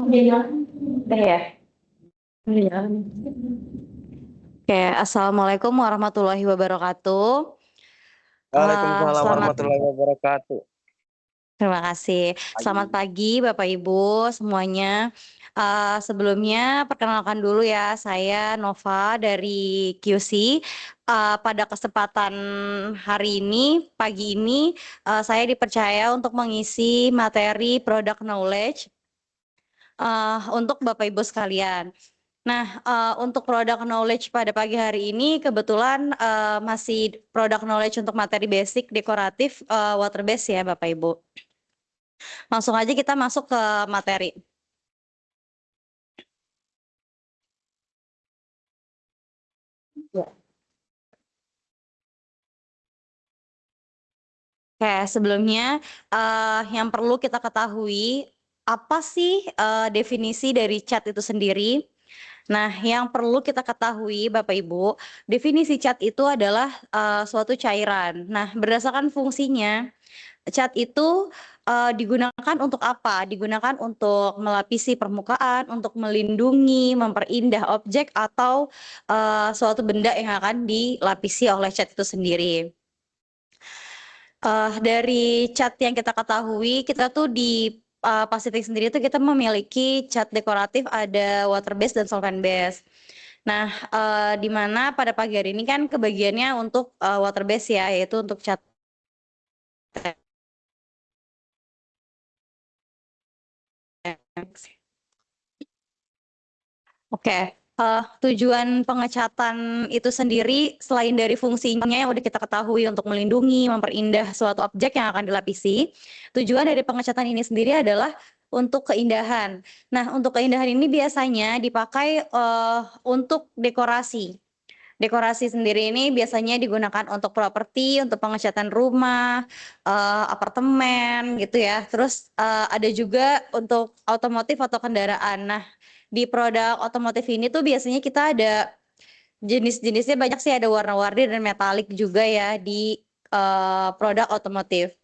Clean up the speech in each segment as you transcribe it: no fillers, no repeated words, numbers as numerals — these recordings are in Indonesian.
Udah ya? Iya. Oke, Assalamualaikum warahmatullahi wabarakatuh. Waalaikumsalam Selamat, warahmatullahi wabarakatuh. terima kasih. Selamat Pagi. pagi Bapak Ibu semuanya. Sebelumnya perkenalkan dulu ya, saya Nova dari QC. Pada kesempatan hari ini, pagi ini, saya dipercaya untuk mengisi materi product knowledge untuk Bapak Ibu sekalian. Nah, untuk product knowledge pada pagi hari ini kebetulan masih product knowledge untuk materi basic dekoratif water base ya Bapak Ibu. Langsung aja kita masuk ke materi. Ya. Oke, sebelumnya yang perlu kita ketahui apa sih definisi dari cat itu sendiri? Nah, yang perlu kita ketahui Bapak Ibu, definisi cat itu adalah suatu cairan. Nah, berdasarkan fungsinya, cat itu digunakan untuk apa? Digunakan untuk melapisi permukaan, untuk melindungi, memperindah objek atau suatu benda yang akan dilapisi oleh cat itu sendiri. Dari cat yang kita ketahui, kita tuh di Pasifik sendiri tuh kita memiliki cat dekoratif ada water base dan solvent base. Nah, di mana pada pagi hari ini kan kebagiannya untuk water base ya, yaitu untuk cat. Oke, tujuan pengecatan itu sendiri selain dari fungsinya yang udah kita ketahui untuk melindungi, memperindah suatu objek yang akan dilapisi, tujuan dari pengecatan ini sendiri adalah untuk keindahan. Nah, untuk keindahan ini biasanya dipakai untuk dekorasi. Dekorasi sendiri ini biasanya digunakan untuk properti, untuk pengecatan rumah, apartemen gitu ya. Terus ada juga untuk otomotif atau kendaraan. Nah, di produk otomotif ini tuh biasanya kita ada jenis-jenisnya banyak sih, ada warna-warni dan metalik juga ya di produk otomotif.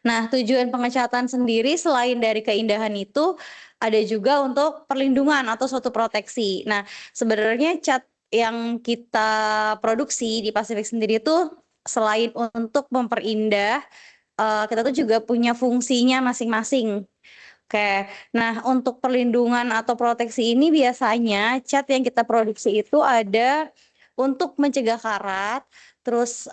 Nah, tujuan pengecatan sendiri selain dari keindahan itu ada juga untuk perlindungan atau suatu proteksi. Nah, sebenarnya cat yang kita produksi di Pasifik sendiri itu selain untuk memperindah, kita tuh juga punya fungsinya masing-masing. Oke, nah untuk perlindungan atau proteksi ini biasanya cat yang kita produksi itu ada untuk mencegah karat, terus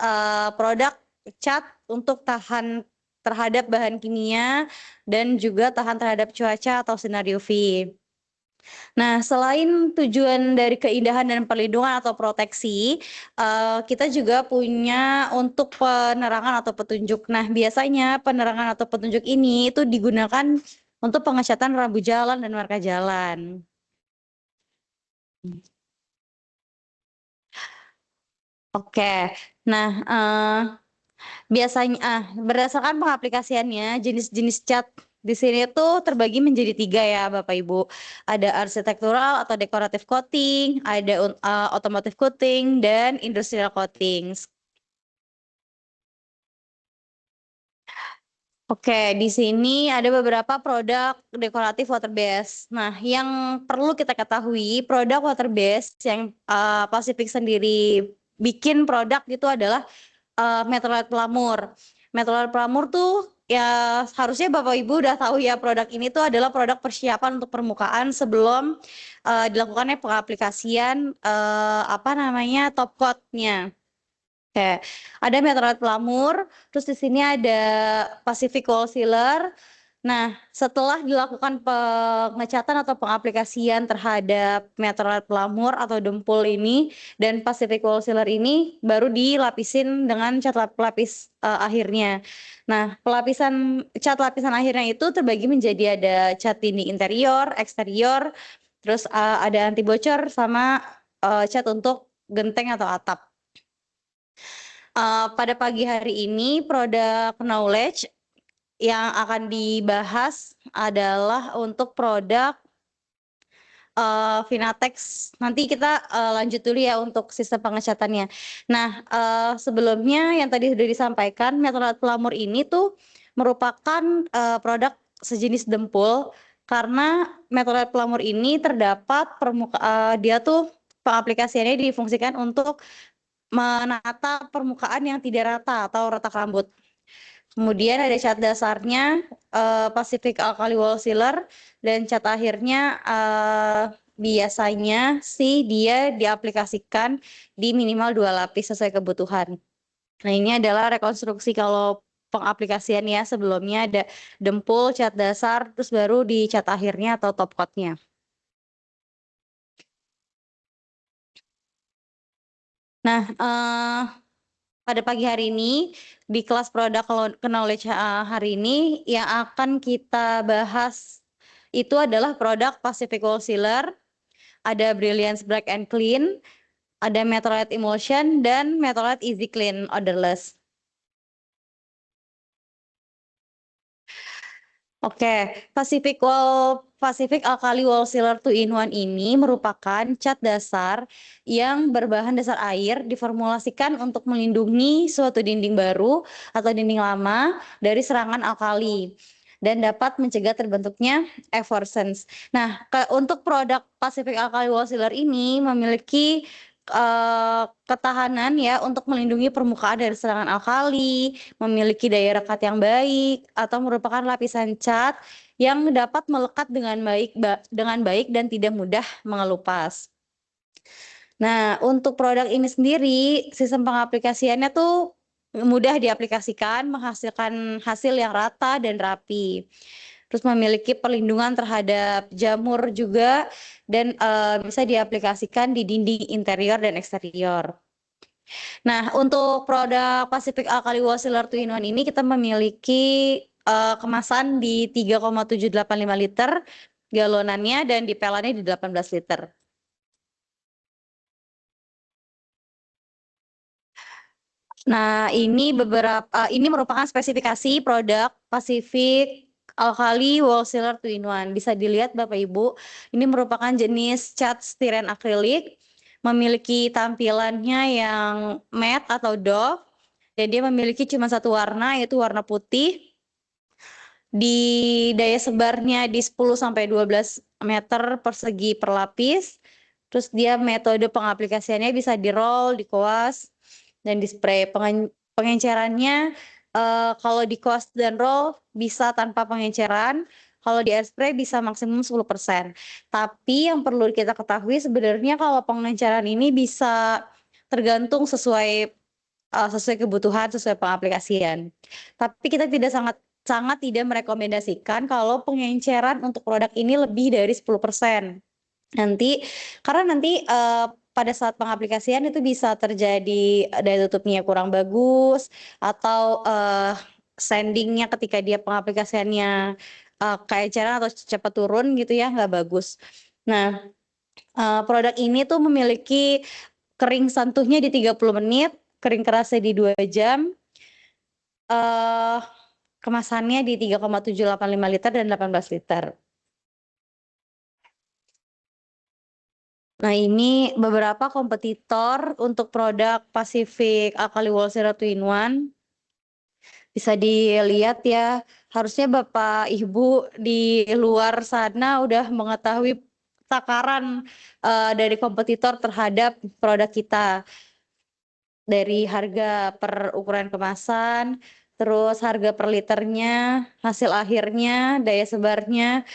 produk cat untuk tahan terhadap bahan kimia dan juga tahan terhadap cuaca atau sinar UV. Nah, selain tujuan dari keindahan dan perlindungan atau proteksi, kita juga punya untuk penerangan atau petunjuk. Nah, biasanya penerangan atau petunjuk ini itu digunakan untuk pengecatan rambu jalan dan marka jalan. Oke, nah biasanya berdasarkan pengaplikasiannya jenis-jenis cat di sini tuh terbagi menjadi 3 ya Bapak Ibu. Ada arsitektural atau decorative coating, ada automotive coating dan industrial coating. Oke, di sini ada beberapa produk dekoratif water base. Nah, yang perlu kita ketahui, produk water base yang Pasifik sendiri bikin produk itu adalah Metrolit Pelamur. Metrolit Pelamur tuh ya harusnya Bapak Ibu udah tahu ya produk ini tuh adalah produk persiapan untuk permukaan sebelum dilakukannya pengaplikasian apa namanya top coat-nya. Oke, ada Metrolit Pelamur, terus di sini ada Pacific Wall Sealer. Nah, setelah dilakukan pengecatan atau pengaplikasian terhadap Metrolit Pelamur atau dempul ini dan Pacific Wall Sealer ini baru dilapisin dengan cat lapis akhirnya. Nah, cat lapisan akhirnya itu terbagi menjadi ada cat dinding interior, eksterior, terus ada anti bocor sama cat untuk genteng atau atap. Pada pagi hari ini produk knowledge yang akan dibahas adalah untuk produk Vinatex. Nanti kita lanjut dulu ya untuk sistem pengecatannya. Nah, sebelumnya yang tadi sudah disampaikan, Metrolit Pelamur ini tuh merupakan produk sejenis dempul Karena metode pelamur ini terdapat dia tuh pengaplikasiannya difungsikan untuk menata permukaan yang tidak rata atau retak rambut. Kemudian ada cat dasarnya Pacific Alkali Wall Sealer dan cat akhirnya biasanya sih dia diaplikasikan di minimal 2 lapis sesuai kebutuhan. Nah, ini adalah rekonstruksi kalau pengaplikasian ya, sebelumnya ada dempul, cat dasar, terus baru di cat akhirnya atau top coat-nya. Nah, pada pagi hari ini di kelas produk knowledge hari ini yang akan kita bahas itu adalah produk Pacific Wall Sealer, ada Brilliance Black and Clean, ada Metrolite Emulsion, dan Metrolite Easy Clean Odorless. Oke, Pacific Alkali Wall Sealer 2-in-1 ini merupakan cat dasar yang berbahan dasar air diformulasikan untuk melindungi suatu dinding baru atau dinding lama dari serangan alkali dan dapat mencegah terbentuknya effervescence. Nah, untuk produk Pacific Alkali Wall Sealer ini memiliki ketahanan ya untuk melindungi permukaan dari serangan alkali, memiliki daya rekat yang baik, atau merupakan lapisan cat yang dapat melekat dengan baik dan tidak mudah mengelupas. Nah, untuk produk ini sendiri, sistem pengaplikasiannya tuh mudah diaplikasikan, menghasilkan hasil yang rata dan rapi. Terus memiliki perlindungan terhadap jamur juga dan bisa diaplikasikan di dinding interior dan eksterior. Nah, untuk produk Pacific Alkali Wall Sealer 2-in-1 ini kita memiliki kemasan di 3,785 liter galonannya dan di pelannya di 18 liter. Nah, ini merupakan spesifikasi produk Pacific Alkali Wall Sealer 2-in-1. Bisa dilihat Bapak Ibu, ini merupakan jenis cat stiren akrilik, memiliki tampilannya yang matte atau doff, dan dia memiliki cuma satu warna, yaitu warna putih. Di daya sebarnya di 10 sampai 12 meter persegi per lapis. Terus dia metode pengaplikasiannya bisa di roll, dikuas, dan di spray. Pengencerannya kalau di kuas dan roll bisa tanpa pengenceran. Kalau di air spray bisa maksimum 10%. Tapi yang perlu kita ketahui sebenarnya kalau pengenceran ini bisa tergantung sesuai kebutuhan, sesuai pengaplikasian. Tapi kita sangat tidak merekomendasikan kalau pengenceran untuk produk ini lebih dari 10%. Karena nanti pada saat pengaplikasian itu bisa terjadi daya tutupnya kurang bagus atau sandingnya ketika dia pengaplikasiannya keenceran atau cepat turun gitu ya, nggak bagus. Nah, produk ini tuh memiliki kering santuhnya di 30 menit, kering kerasnya di 2 jam, kemasannya di 3,785 liter dan 18 liter. Nah, ini beberapa kompetitor untuk produk Pacific Alkali Wall Sealer 2-in-1. Bisa dilihat ya, harusnya Bapak Ibu di luar sana udah mengetahui takaran dari kompetitor terhadap produk kita. Dari harga per ukuran kemasan, terus harga per liternya, hasil akhirnya, daya sebarnya,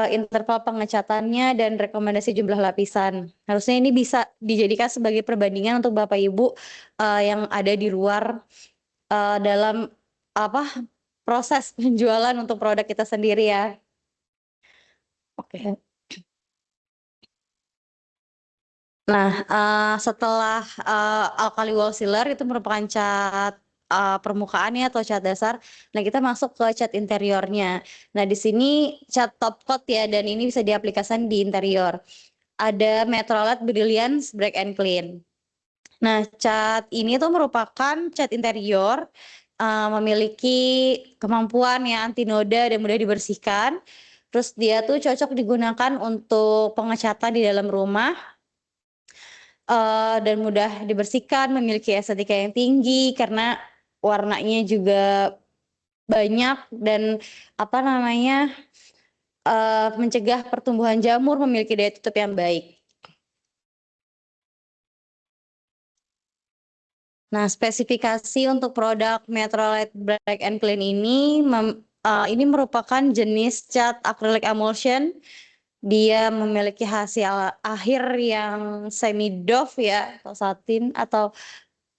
interval pengecatannya, dan rekomendasi jumlah lapisan. Harusnya ini bisa dijadikan sebagai perbandingan untuk Bapak Ibu yang ada di luar dalam proses penjualan untuk produk kita sendiri ya. Oke. Nah, setelah Alkali Wall Sealer itu merupakan cat permukaannya atau cat dasar. Nah, kita masuk ke cat interiornya. Nah, di sini cat top coat ya, dan ini bisa diaplikasikan di interior. Ada Metrolite Brilliance Black and Clean. Nah, cat ini tuh merupakan cat interior, memiliki kemampuan yang anti noda dan mudah dibersihkan. Terus dia tuh cocok digunakan untuk pengecatan di dalam rumah. Dan mudah dibersihkan, memiliki estetika yang tinggi karena warnanya juga banyak dan mencegah pertumbuhan jamur, memiliki daya tutup yang baik. Nah, spesifikasi untuk produk Metrolite Bright and Clean ini merupakan jenis cat acrylic emulsion. Dia memiliki hasil akhir yang semi doff ya, atau satin, atau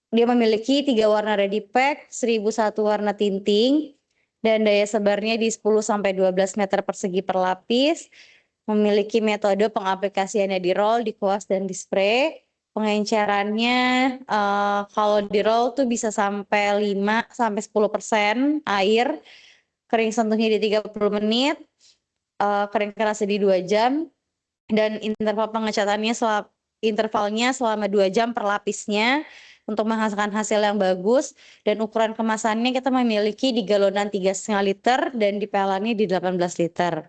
dia memiliki 3 warna ready pack, 1001 warna tinting, dan daya sebarnya di 10 sampai 12 meter persegi per lapis. Memiliki metode pengaplikasiannya di roll, di kuas, dan di spray. Pengencerannya kalau di roll tuh bisa sampai 5 sampai 10% air. Kering sentuhnya di 30 menit, kering kerasnya di 2 jam, dan intervalnya selama 2 jam per lapisnya untuk menghasilkan hasil yang bagus. Dan ukuran kemasannya kita memiliki di galonan 3,5 liter dan di pelannya di 18 liter.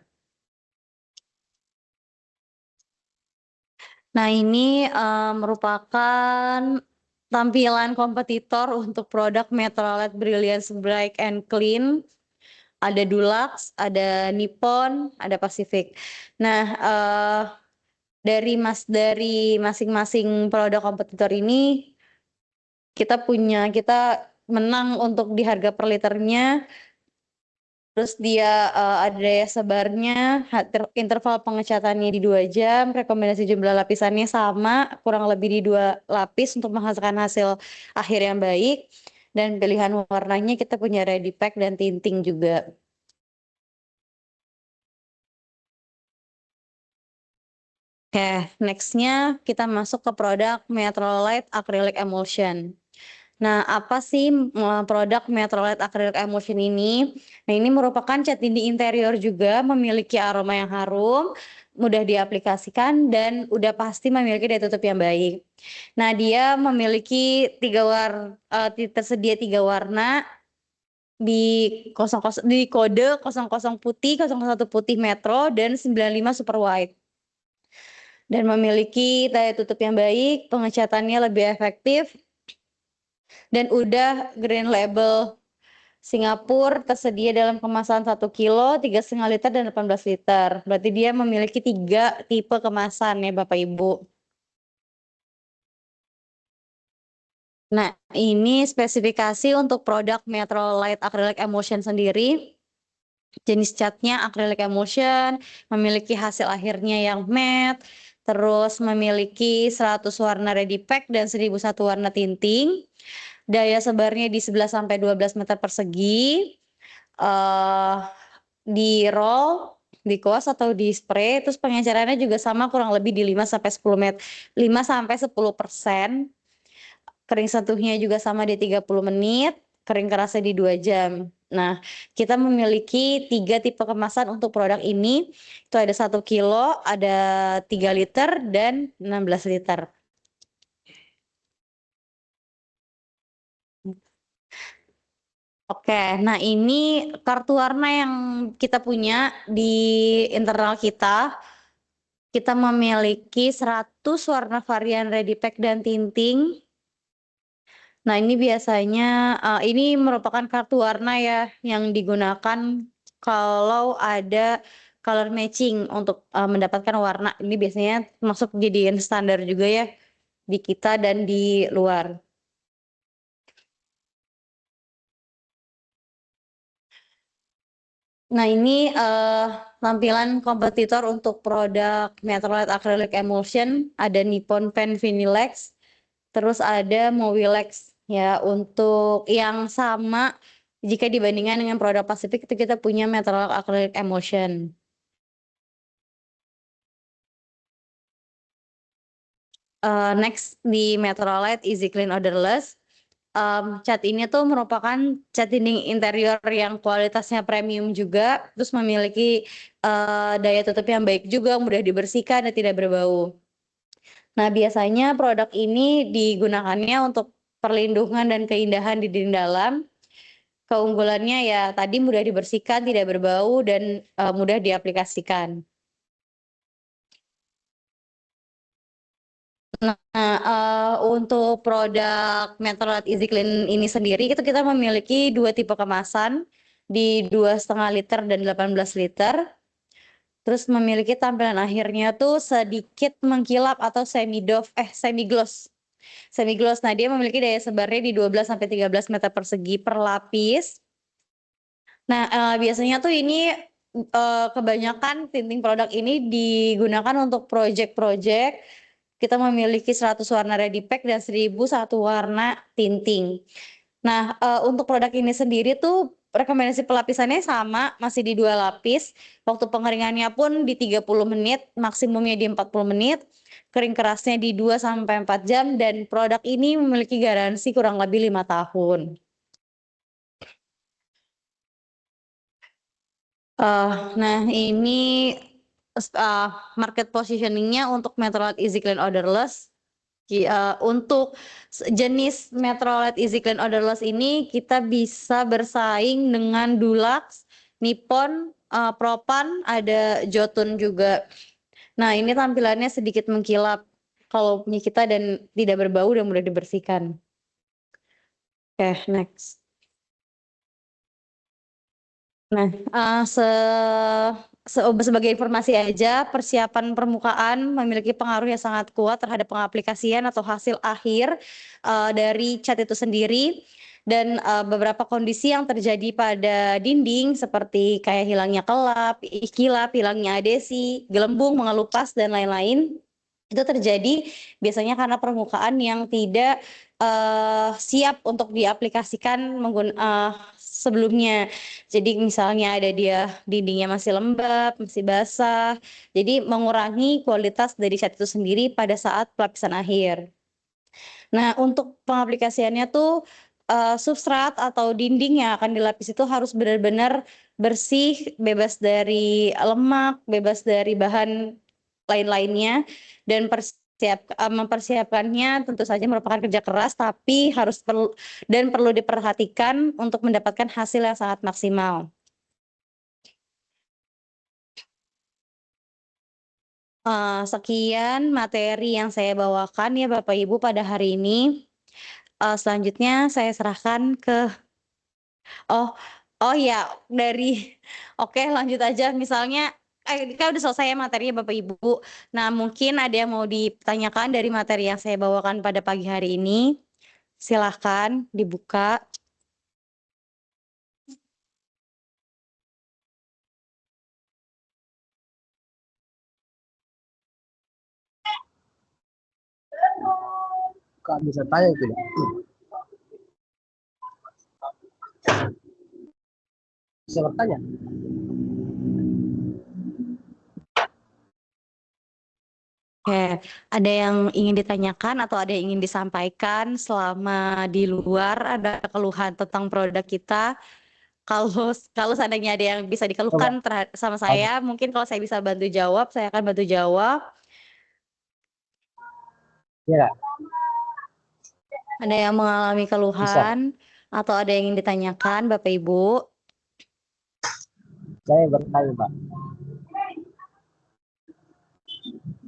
Nah, ini merupakan tampilan kompetitor untuk produk Metrolite Brilliance Bright and Clean. Ada Dulux, ada Nippon, ada Pacific. Nah, dari masing-masing produk kompetitor ini kita menang untuk di harga per liternya. Terus dia ada daya sebarnya, interval pengecatannya di 2 jam, rekomendasi jumlah lapisannya sama, kurang lebih di 2 lapis untuk menghasilkan hasil akhir yang baik. Dan pilihan warnanya kita punya ready pack dan tinting juga. Oke, nextnya kita masuk ke produk Metrolite Acrylic Emulsion. Nah, apa sih produk Metrolite Acrylic Emulsion ini? Nah, ini merupakan cat dinding interior juga, memiliki aroma yang harum, mudah diaplikasikan, dan udah pasti memiliki daya tutup yang baik. Nah, dia memiliki tersedia 3 warna di kode 00 putih, 01 putih metro, dan 95 super white. Dan memiliki daya tutup yang baik, pengecatannya lebih efektif, dan udah green label Singapura, tersedia dalam kemasan 1 kilo, 3,5 liter, dan 18 liter. Berarti dia memiliki 3 tipe kemasan ya Bapak Ibu. Nah, ini spesifikasi untuk produk Metrolite Acrylic Emulsion sendiri. Jenis catnya acrylic emulsion, memiliki hasil akhirnya yang matte, terus memiliki 100 warna ready pack dan 1001 warna tinting. Daya sebarnya di 11 sampai 12 meter persegi. Di roll, di kuas atau di spray, terus pengencerannya juga sama, kurang lebih di 5 sampai 10%. Kering sentuhnya juga sama di 30 menit, kering kerasnya di 2 jam. Nah, kita memiliki 3 tipe kemasan untuk produk ini. Itu ada 1 kilo, ada 3 liter, dan 16 liter. Oke, nah ini kartu warna yang kita punya di internal kita. Kita memiliki 100 warna varian ready pack dan tinting. Nah, ini biasanya ini merupakan kartu warna ya yang digunakan kalau ada color matching untuk mendapatkan warna. Ini biasanya masuk jadiin standar juga ya di kita dan di luar. Nah, ini tampilan kompetitor untuk produk Metrolite Acrylic Emulsion. Ada Nippon Pen Vinilex, terus ada Mowilex ya. Untuk yang sama jika dibandingkan dengan produk Pacific, itu kita punya Metrolite Acrylic Emulsion. Next di Metrolite Easy Clean Odorless. Cat ini tuh merupakan cat dinding interior yang kualitasnya premium juga, terus memiliki daya tutup yang baik juga, mudah dibersihkan dan tidak berbau. Nah, biasanya produk ini digunakannya untuk perlindungan dan keindahan di dinding dalam. Keunggulannya ya tadi mudah dibersihkan, tidak berbau, dan mudah diaplikasikan. Nah, untuk produk Metrolite Easy Clean ini sendiri itu kita memiliki 2 tipe kemasan di 2,5 liter dan 18 liter. Terus memiliki tampilan akhirnya tuh sedikit mengkilap atau semi-gloss. Semi-gloss. Nah, dia memiliki daya sebarnya di 12 sampai 13 meter persegi per lapis. Nah, biasanya tuh ini, kebanyakan tinting produk ini digunakan untuk project-project. Kita memiliki 100 warna ready pack dan 1.001 warna tinting. Nah, untuk produk ini sendiri tuh rekomendasi pelapisannya sama, masih di 2 lapis. Waktu pengeringannya pun di 30 menit, maksimumnya di 40 menit. Kering kerasnya di 2 sampai 4 jam dan produk ini memiliki garansi kurang lebih 5 tahun. Nah ini market positioning-nya untuk Metrolet Easy Clean Odorless. Untuk jenis Metrolet Easy Clean Odorless ini kita bisa bersaing dengan Dulux, Nippon, Propan, ada Jotun juga. Nah ini tampilannya sedikit mengkilap kalau punya kita dan tidak berbau dan mudah dibersihkan. Oke, next. Nah, sebagai informasi aja, persiapan permukaan memiliki pengaruh yang sangat kuat terhadap pengaplikasian atau hasil akhir dari cat itu sendiri dan beberapa kondisi yang terjadi pada dinding seperti kayak hilangnya kilap, hilangnya adesi, gelembung, mengelupas dan lain-lain. Itu terjadi biasanya karena permukaan yang tidak siap untuk diaplikasikan sebelumnya. Jadi misalnya dindingnya masih lembab, masih basah, jadi mengurangi kualitas dari cat itu sendiri pada saat pelapisan akhir. Nah, untuk pengaplikasiannya tuh, substrat atau dinding yang akan dilapis itu harus benar-benar bersih, bebas dari lemak, bebas dari bahan lain-lainnya, dan mempersiapkannya tentu saja merupakan kerja keras, tapi perlu diperhatikan untuk mendapatkan hasil yang sangat maksimal. Sekian materi yang saya bawakan ya Bapak Ibu pada hari ini. Selanjutnya saya serahkan ke oh oh ya oke lanjut aja misalnya kan udah selesai ya materinya Bapak Ibu. Nah mungkin ada yang mau ditanyakan dari materi yang saya bawakan pada pagi hari ini. Silahkan dibuka. Kak bisa tanya tidak? Bisa bertanya? Oke, ada yang ingin ditanyakan atau ada yang ingin disampaikan selama di luar ada keluhan tentang produk kita? Kalau seandainya ada yang bisa Coba. dikeluhkan sama saya, mungkin kalau saya bisa bantu jawab, saya akan bantu jawab. Ya, Ada yang mengalami bisa. keluhan atau ada yang ingin ditanyakan, Bapak Ibu? Saya bertanya, Pak.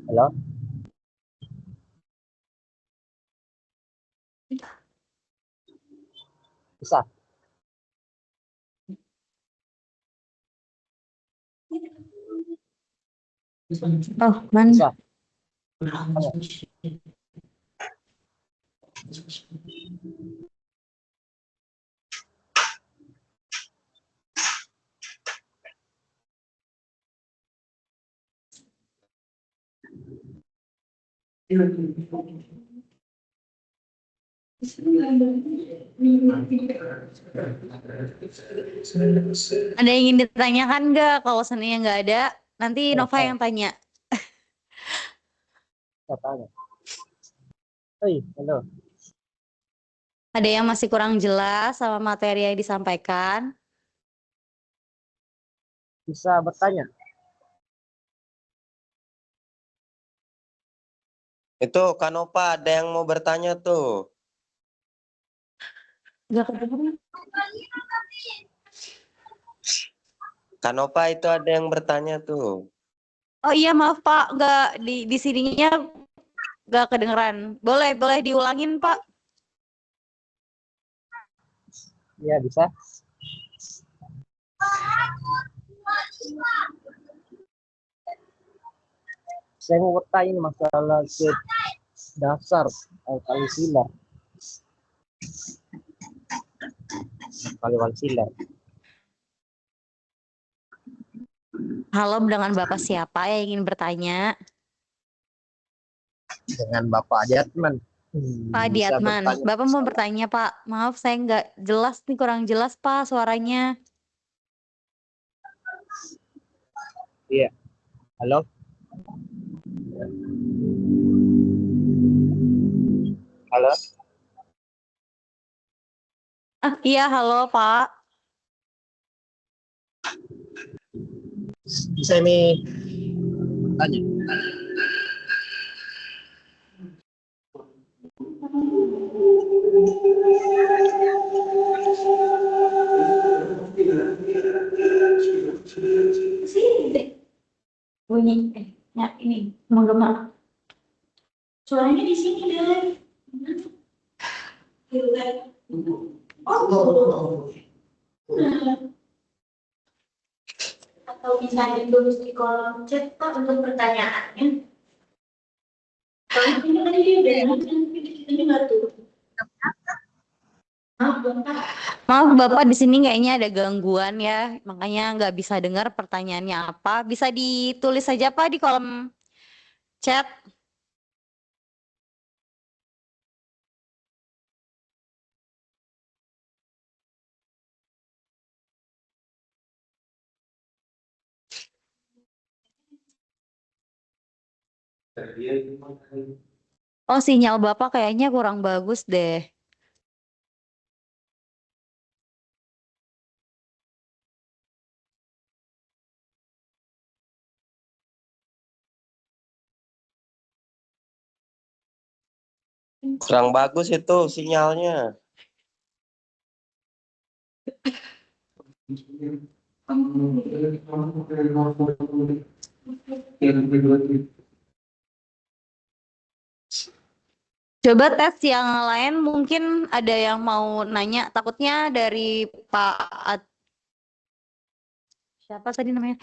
Halo? Bisa. Oh, mana? Bisa. Ada yang ingin ditanyakan nggak? Kalau seandainya nggak ada, nanti Nova yang tanya. Saya tanya. Hei, halo. Ada yang masih kurang jelas sama materi yang disampaikan? Bisa bertanya. Itu Kanova ada yang mau bertanya tuh. Nggak kedengeran. Kanova itu ada yang bertanya tuh. Oh iya maaf Pak, nggak di sininya nggak kedengeran. Boleh diulangin Pak. Iya, bisa. Saya mau bertanya ini masalah ke dasar kali silat. Kali silat. Halo, dengan Bapak siapa yang ingin bertanya? Dengan Bapak Adiatman. Pak Bisa Diatman, bertanya Bapak mau masalah. bertanya Pak. Maaf saya nggak jelas nih, kurang jelas Pak suaranya. Iya. Halo. Halo. Iya, halo Pak. Bisa ini tanya. Sini deh. Bunyi, ya ini, menggema. Suaranya di sini deh. Oh, atau bisa ditulis di kolom chat Pak untuk pertanyaannya. Kalau ini tadi dia udah ini nggak tuh. Maaf Bapak, di sini kayaknya ada gangguan ya, makanya nggak bisa dengar pertanyaannya apa. Bisa ditulis saja Pak di kolom chat. Oh, sinyal Bapak kayaknya kurang bagus deh. Kurang bagus itu sinyalnya. Coba tes yang lain, mungkin ada yang mau nanya. Takutnya dari Pak siapa tadi namanya?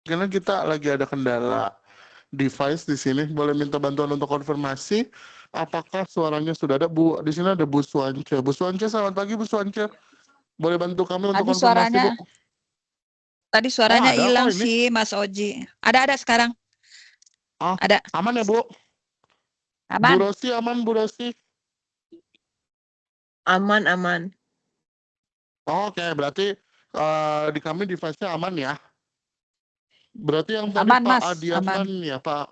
Karena kita lagi ada kendala device di sini, boleh minta bantuan untuk konfirmasi apakah suaranya sudah ada. Bu, di sini ada Bu Suance. Bu Suance, selamat pagi Bu Suance. Boleh bantu kami untuk Tadi konfirmasi suaranya, Bu? tadi suaranya ada kok hilang ini. sih Mas Oji. Ada sekarang. Ada. Aman ya Bu? Bu Aman? Rosi aman Bu Rosi? Aman. Oke, berarti di kami device-nya aman ya. Berarti yang tadi Aman Pak Mas, Adiatman aman. ya Pak.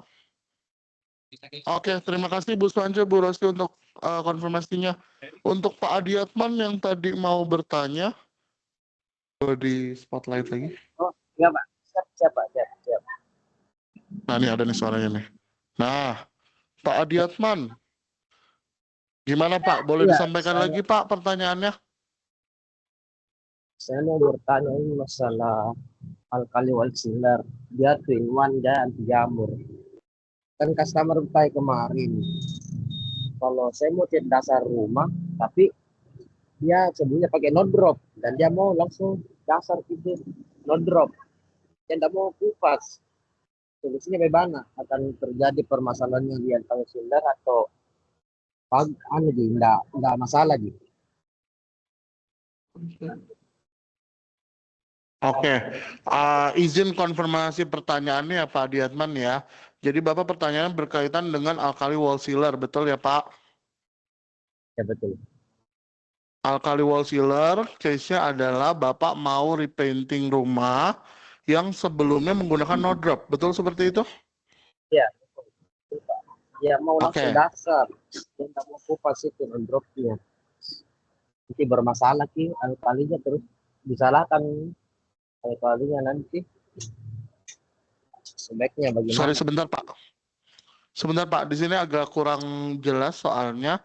Oke, terima kasih Bu Suance, Bu Rosi untuk konfirmasinya. Untuk Pak Adiatman yang tadi mau bertanya, di spotlight lagi. Oh, iya Pak. Siap. Nah, ini ada nih suaranya nih. Nah, Pak Adiatman, gimana Pak? Boleh Iya, disampaikan lagi Pak pertanyaannya? Saya mau bertanya ini masalah alkali wall sealer. Dia 2-in-1 dia anti jamur. Kan customer pakai kemarin. Kalau saya mau cat dasar rumah, tapi dia sebelumnya pakai no drop dan dia mau langsung dasar gitu no drop. Dia tidak mau kupas. Solusinya bagaimana? Akan terjadi permasalahannya di alkali sealer atau anu ji, enggak masalah ji. Oke, izin konfirmasi pertanyaannya ya Pak Diatman ya. Jadi Bapak pertanyaan berkaitan dengan alkali wall sealer, betul ya Pak? Ya betul. Alkali wall sealer, case-nya adalah Bapak mau repainting rumah yang sebelumnya menggunakan no drop, betul seperti itu? Ya, ya mau langsung Oke, dasar. Dia tidak mau kupas itu no dropnya. Nanti bermasalah ki alkalinya terus disalahkan alkalinya nanti. Sebaiknya sorry bagaimana? sebentar Pak. Sebentar Pak, di sini agak kurang jelas soalnya.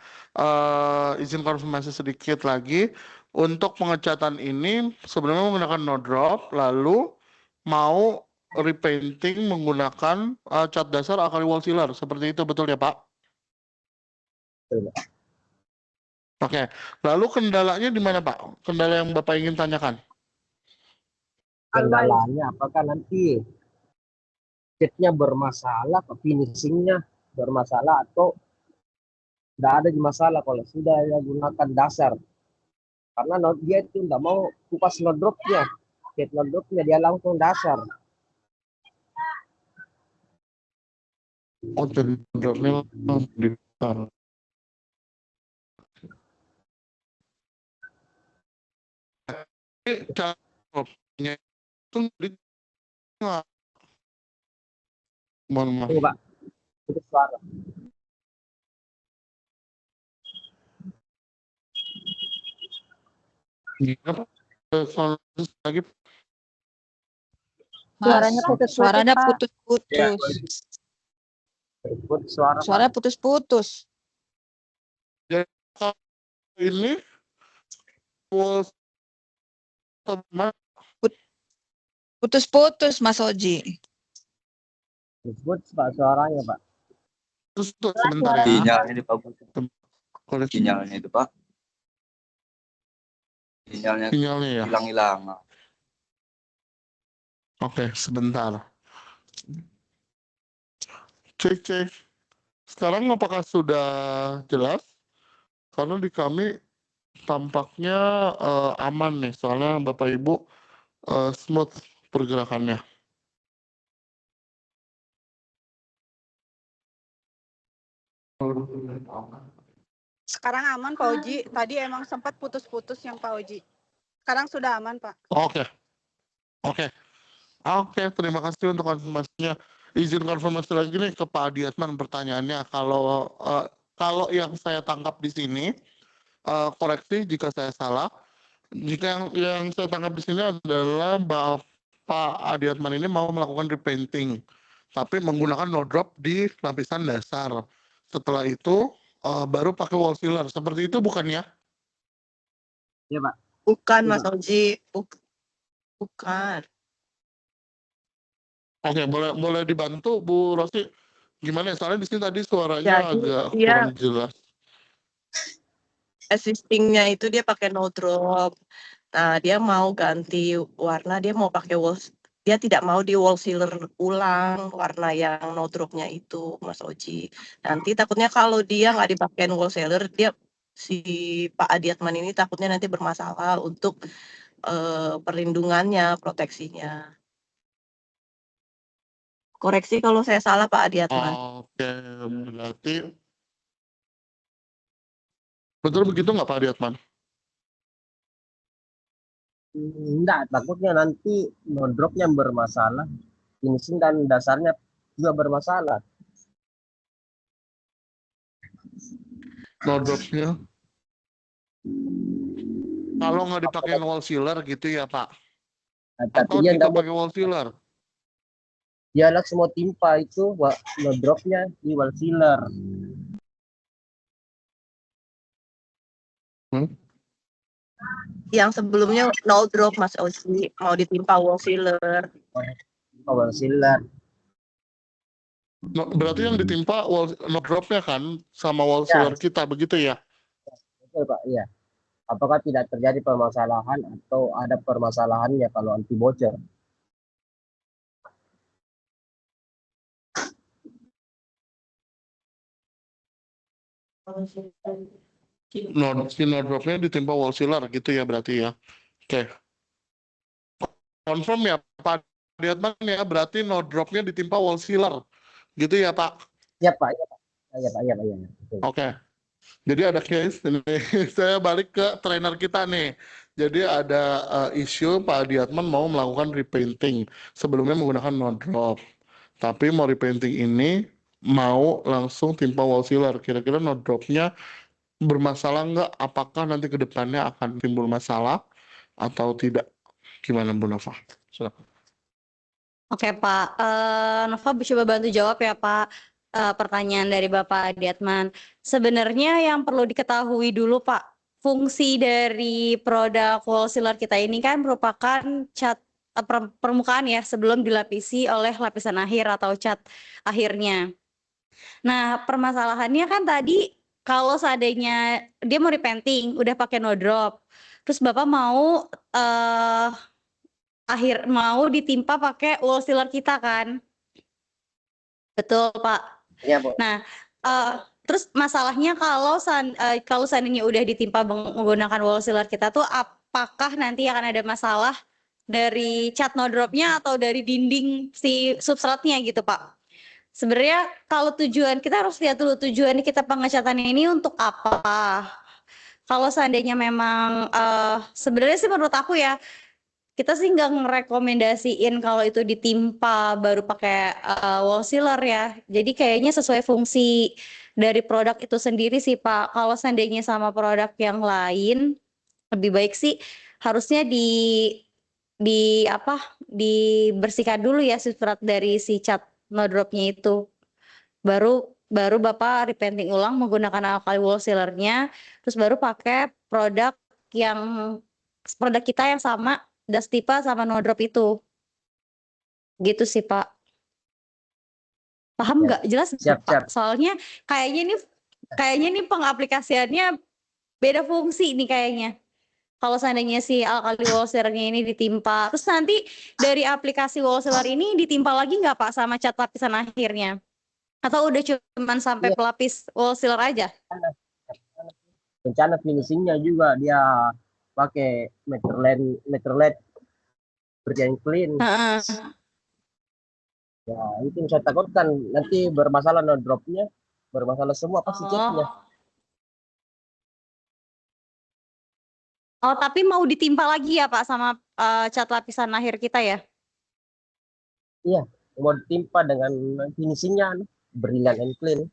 Izin konfirmasi sedikit lagi. Untuk pengecatan ini sebenarnya menggunakan no drop, lalu mau repainting menggunakan cat dasar alkali wall sealer. Seperti itu betul ya Pak? Betul. Oke, lalu kendalanya di mana Pak? Kendala yang Bapak ingin tanyakan? Kendalanya apakah nanti catnya bermasalah, finishingnya bermasalah atau tidak ada masalah kalau sudah ya gunakan dasar. Karena dia itu tidak mau kupas no dropnya. Cat no dropnya dia langsung dasar. Oh, jadi dropnya langsung ditaruh. Cara dropnya itu di tengah. Mohon maaf. Tunggu Pak, itu suara. Gimana Pak? Soal lagi Mas, Suaranya putus-putus, suaranya Pak. putus-putus. Ikut suara Pak. Suaranya putus-putus. ini wall sama Putus-putus, Mas Oji. Ikut Pak suaranya Pak. terus tuh sebentar ya. Sinyalnya di Pak. Koneksi Sinyalnya itu Pak. Sinyalnya sinyalnya ya. hilang-hilang. Oke, sebentar. Cek. Sekarang apakah sudah jelas? Karena di kami tampaknya aman nih, soalnya Bapak Ibu smooth pergerakannya. Sekarang aman Pak Oji. Tadi emang sempat putus-putus yang Pak Oji. Sekarang sudah aman Pak. Oke, terima kasih untuk konfirmasinya. Izin konfirmasi lagi nih ke Pak Adiatman pertanyaannya. Kalau yang saya tangkap di sini, koreksi jika saya salah. Jika yang saya tangkap di sini adalah Pak Adiatman ini mau melakukan repainting, tapi menggunakan no drop di lapisan dasar. Setelah itu baru pakai wall sealer. Seperti itu bukan ya? Iya Pak. Bukan Mas Oji, bukan. Oke, boleh dibantu Bu Rosi. Gimana? Soalnya di sini tadi suaranya Jadi agak dia kurang jelas. existing-nya itu dia pakai no drop. Nah, dia mau ganti warna, dia mau pakai dia tidak mau di wall sealer ulang warna yang no dropnya itu, Mas Oji. Nanti takutnya kalau dia nggak dipakein wall sealer, si Pak Adiatman ini takutnya nanti bermasalah untuk perlindungannya, proteksinya. Koreksi kalau saya salah Pak Adiatman. Oke, berarti betul begitu nggak Pak Adiatman? Enggak, takutnya nanti no dropnya bermasalah. Finishing dan dasarnya juga bermasalah. No dropnya. Kalau nggak dipakai wall sealer gitu ya Pak? Nah, tapi Atau dia kita enggak mau, pakai wall sealer? dia langsung mau timpa itu no dropnya di wall sealer. Yang sebelumnya no drop Mas Oji, mau ditimpa wall sealer. Wall sealer. No, berarti yang ditimpa wall no dropnya kan sama wall Ya. sealer kita begitu ya? Betul Pak, iya. Apakah tidak terjadi permasalahan atau ada permasalahannya kalau anti bocor? Si no dropnya ditimpa wall sealer gitu ya berarti ya? Oke. Confirm ya Pak Diatman ya, berarti no dropnya ditimpa wall sealer gitu ya Pak? Iya Pak, iya Pak. Iya Pak, iya Pak, iya. Betul. Oke. Jadi ada case ini, saya balik ke trainer kita nih. Jadi ada isu Pak Diatman mau melakukan repainting sebelumnya menggunakan no drop. Tapi mau repainting ini mau langsung timpa wall sealer. Kira-kira no dropnya bermasalah nggak? Apakah nanti ke depannya akan timbul masalah atau tidak? Gimana Bu Nova? Silakan. Oke Pak, Nova coba bantu jawab ya Pak, pertanyaan dari Bapak Diatman. Sebenarnya yang perlu diketahui dulu Pak, fungsi dari produk wall sealer kita ini kan merupakan cat permukaan ya sebelum dilapisi oleh lapisan akhir atau cat akhirnya. Nah permasalahannya kan tadi kalau seandainya dia mau repainting, udah pakai no drop, terus Bapak mau mau ditimpa pakai wall sealer kita kan? Betul, Pak. Iya Bu. Nah, terus masalahnya kalau seandainya udah ditimpa menggunakan wall sealer kita tuh apakah nanti akan ada masalah dari cat no dropnya atau dari dinding si substratnya gitu, Pak? Sebenarnya kalau tujuan kita harus lihat dulu tujuan kita pengecatannya ini untuk apa. Kalau seandainya memang sebenarnya sih menurut aku ya kita sih nggak ngerekomendasiin kalau itu ditimpa baru pakai wall sealer ya. Jadi kayaknya sesuai fungsi dari produk itu sendiri sih Pak. Kalau seandainya sama produk yang lain lebih baik sih harusnya dibersihkan dulu ya substrat dari si cat no dropnya itu. Baru Bapak repainting ulang menggunakan alkali wall sealernya, terus baru pakai produk kita yang sama Dastipa sama no drop itu. Gitu sih Pak. Paham Ya. nggak? Jelas Siap, nggak, Pak? siap. Soalnya kayaknya nih pengaplikasiannya beda fungsi nih kayaknya. Kalau seandainya si alkali wall sealernya ini ditimpa, terus nanti dari aplikasi wall sealer ini ditimpa lagi nggak Pak sama cat lapisan akhirnya? Atau udah cuman sampai Iya. pelapis wall sealer aja? Rencana finishingnya juga dia pakai meterlet berjalan clean. Heeh. Ya, itu yang saya takutkan nanti bermasalah no dropnya, bermasalah semua pasti catnya. Oh, tapi mau ditimpa lagi ya Pak sama cat lapisan akhir kita ya? Iya, mau ditimpa dengan finishingnya brilliant and clean.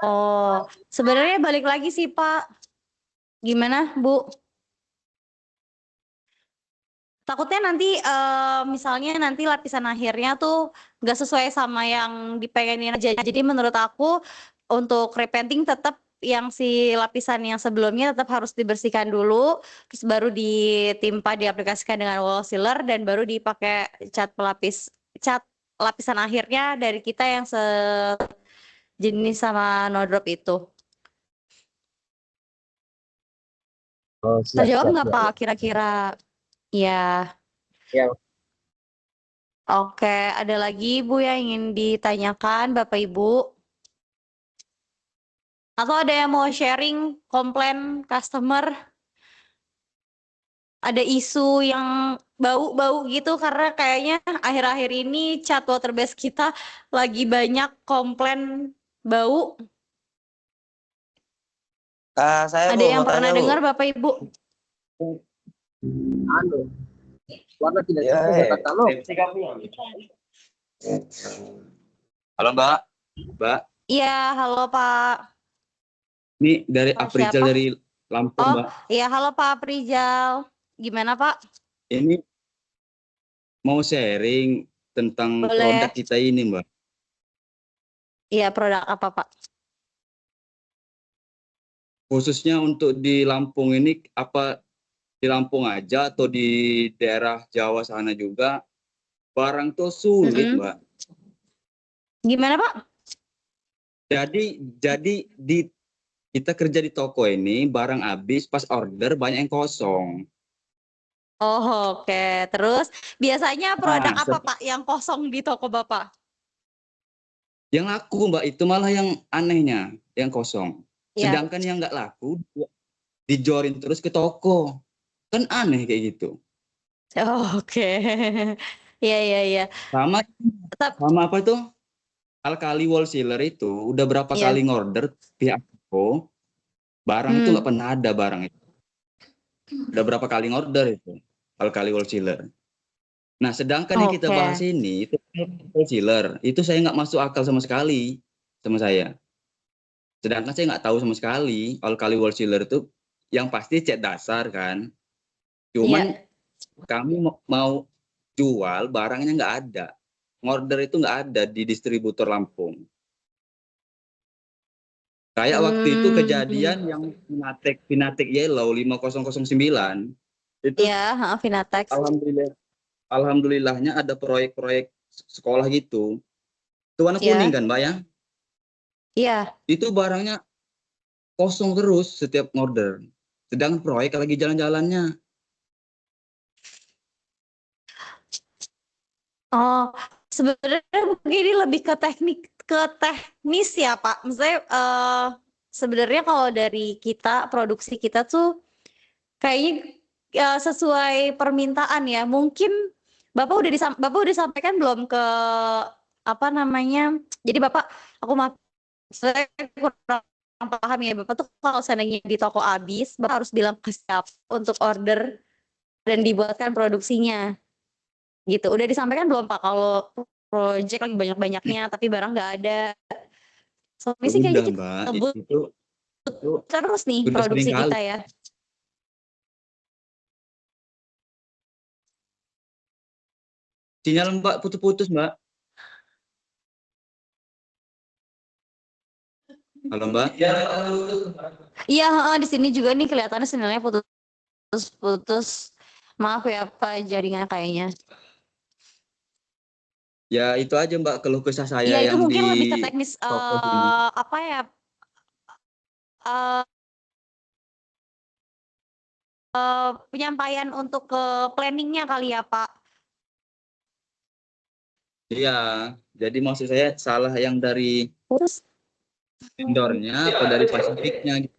Oh, sebenarnya balik lagi sih Pak. Gimana Bu? Takutnya nanti misalnya nanti lapisan akhirnya tuh nggak sesuai sama yang dipengenin aja. Jadi menurut aku untuk repainting tetap yang si lapisan yang sebelumnya tetap harus dibersihkan dulu, terus baru ditimpa diaplikasikan dengan wall sealer dan baru dipakai cat lapisan akhirnya dari kita yang sejenis sama no drop itu. Oh, siap, Terjawab siap, nggak siap. Pak kira-kira? Ya. Ya, Oke, ada lagi Bu yang ingin ditanyakan Bapak Ibu? Atau ada yang mau sharing komplain customer? Ada isu yang bau-bau gitu karena kayaknya akhir-akhir ini cat water base kita lagi banyak komplain bau. Saya Ada Bu yang mau pernah tanya Bu. dengar Bapak Ibu? warna tidak Ya, sesuai berkatalog. Halo Mbak, Mbak, Iya, halo Pak. ini dari Pak Aprijal siapa? dari Lampung Oh, Mbak. iya halo Pak Prijal. Gimana Pak? Ini mau sharing tentang Boleh. produk kita ini Mbak. Iya, produk apa Pak? khususnya untuk di Lampung ini, apa di Lampung aja atau di daerah Jawa sana juga, barang tuh sulit, Mm-mm. Mbak. Gimana, Pak? Jadi kita kerja di toko ini, barang habis, pas order banyak yang kosong. Oh, oke. Terus biasanya produk Nah, apa, Pak, yang kosong di toko Bapak? yang laku, Mbak, itu malah yang anehnya, yang kosong. Ya. Sedangkan yang nggak laku, dijorin terus ke toko. Kan aneh kayak gitu. Oh, oke. Iya, iya, iya. Sama Tetap, sama apa tuh? Alkali Wholesaler itu udah berapa iya. kali ngorder pihak toko, barang itu Hmm, nggak pernah ada barang itu. Udah berapa kali ngorder itu Alkali Wholesaler. Nah, sedangkan yang kita oke. bahas ini itu wholesaler, itu saya nggak masuk akal sama sekali sama saya. Sedangkan saya nggak tahu sama sekali Alkali Wholesaler itu yang pasti cat dasar kan. Cuman Iya. kami mau jual barangnya nggak ada. Ngorder itu nggak ada di distributor Lampung. Kayak waktu itu Hmm, kejadian yang Finatek Yellow 5009 itu iya, Finatex. alhamdulillahnya ada proyek-proyek sekolah gitu. Itu warna kuning Iya, kan, Mbak ya? iya. Itu barangnya kosong terus setiap order. Sedangkan proyek lagi jalan-jalannya. Oh, sebenarnya mungkin ini lebih ke teknis ya, Pak. Maksudnya sebenarnya kalau dari kita produksi kita tuh kayaknya sesuai permintaan ya. Mungkin Bapak udah sampaikan belum ke apa namanya? Jadi Bapak, aku maaf, saya kurang paham ya. Bapak tuh kalau seandainya di toko habis, Bapak harus bilang ke staff untuk order dan dibuatkan produksinya. Gitu. Udah disampaikan belum, Pak, kalau project lagi banyak-banyaknya tapi barang nggak ada. Soalnya Ya sih kayaknya udah, kita Mbak. ngebut Itu terus nih sudah sering produksi kali. kita ya. Sinyal Mbak putus-putus, Mbak. Halo, Mbak. Iya, di sini juga nih kelihatannya sinyalnya putus-putus. Maaf ya, Pak, jaringan kayaknya. Ya itu aja, Mbak, keluh kesah saya Iya, itu yang di mungkin lebih ke teknis toko sini. apa ya? eh, Penyampaian untuk ke planningnya kali ya, Pak. Iya, jadi maksud saya salah yang dari Terus, vendornya apa dari Pasifiknya gitu.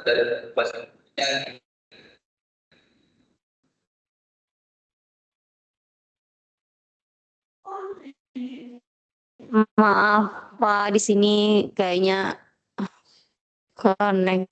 Dari Pasifiknya. maaf, Pak, di sini kayaknya connectingnya.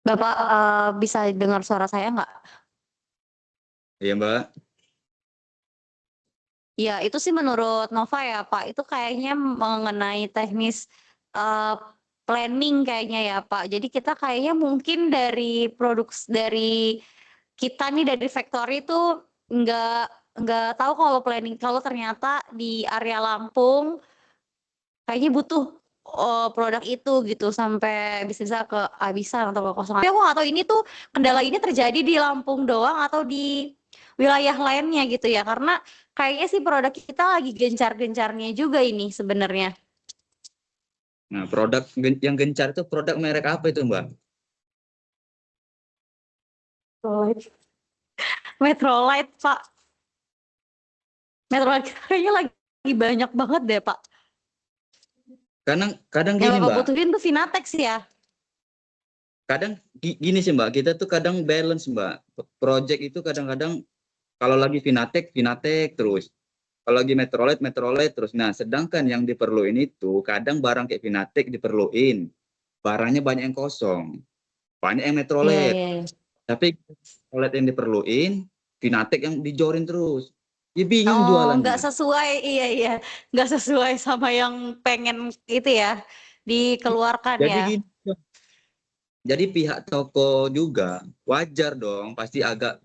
Bapak bisa dengar suara saya nggak? Iya, Mbak. Ya, itu sih menurut Nova ya, Pak. Itu kayaknya mengenai teknis eh, planning kayaknya ya, Pak. Jadi kita kayaknya mungkin dari kita nih dari factory itu nggak nggak tahu kalau planning kalau ternyata di area Lampung kayaknya butuh produk itu gitu sampai bisa kehabisan atau kekosongan. Tapi aku nggak tahu ini tuh kendala ini terjadi di Lampung doang atau di wilayah lainnya gitu ya. Karena kayaknya sih produk kita lagi gencar-gencarnya juga ini sebenarnya. Nah, produk yang gencar itu produk merek apa itu, Mbak? Metrolite, Pak. Metrolite kayaknya lagi banyak banget deh, Pak. Kadang Yang gini, Bapak Mbak. butuhin tuh Finatex ya. Kadang gini sih, Mbak. Kita tuh kadang balance, Mbak. Project itu kadang-kadang kalau lagi Finatek terus. Kalau lagi Metrolite terus. Nah, sedangkan yang diperluin itu kadang barang kayak Finatek diperluin. Barangnya banyak yang kosong. Banyak yang Iya, Metrolite. iya, iya. Tapi Metrolite yang diperluin, Finatek yang dijorin terus. Dia bingung Oh, nggak jualannya. sesuai, iya, nggak sesuai sama yang pengen itu ya, dikeluarkan Jadi ya. gini, jadi pihak toko juga wajar dong, pasti agak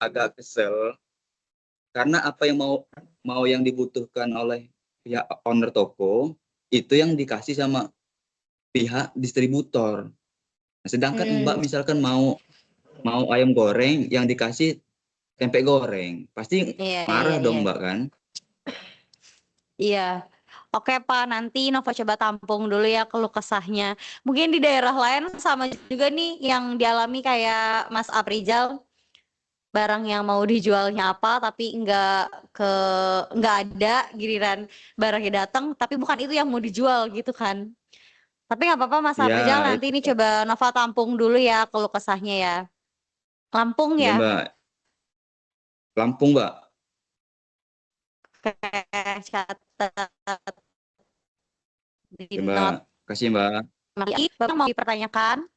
agak kesel karena apa yang mau yang dibutuhkan oleh pihak owner toko itu yang dikasih sama pihak distributor. Nah, sedangkan Mbak Hmm, misalkan mau mau ayam goreng yang dikasih tempe goreng, pasti iya, marah iya. dong Mbak kan? Iya. Oke Pak, nanti Nova coba tampung dulu ya keluh kesahnya. Mungkin di daerah lain sama juga nih yang dialami kayak Mas Aprijal, barang yang mau dijualnya apa tapi ke nggak ada, giliran barangnya datang tapi bukan itu yang mau dijual gitu kan. Tapi nggak apa-apa Mas Iya, Aprijal, nanti itu ini coba Nova tampung dulu ya keluh kesahnya ya. Lampung ya ya. Mbak. Lampung Mbak. Oke, catat di Ya, Mbak. not. Kasih Mbak. Bapak mau dipertanyakan?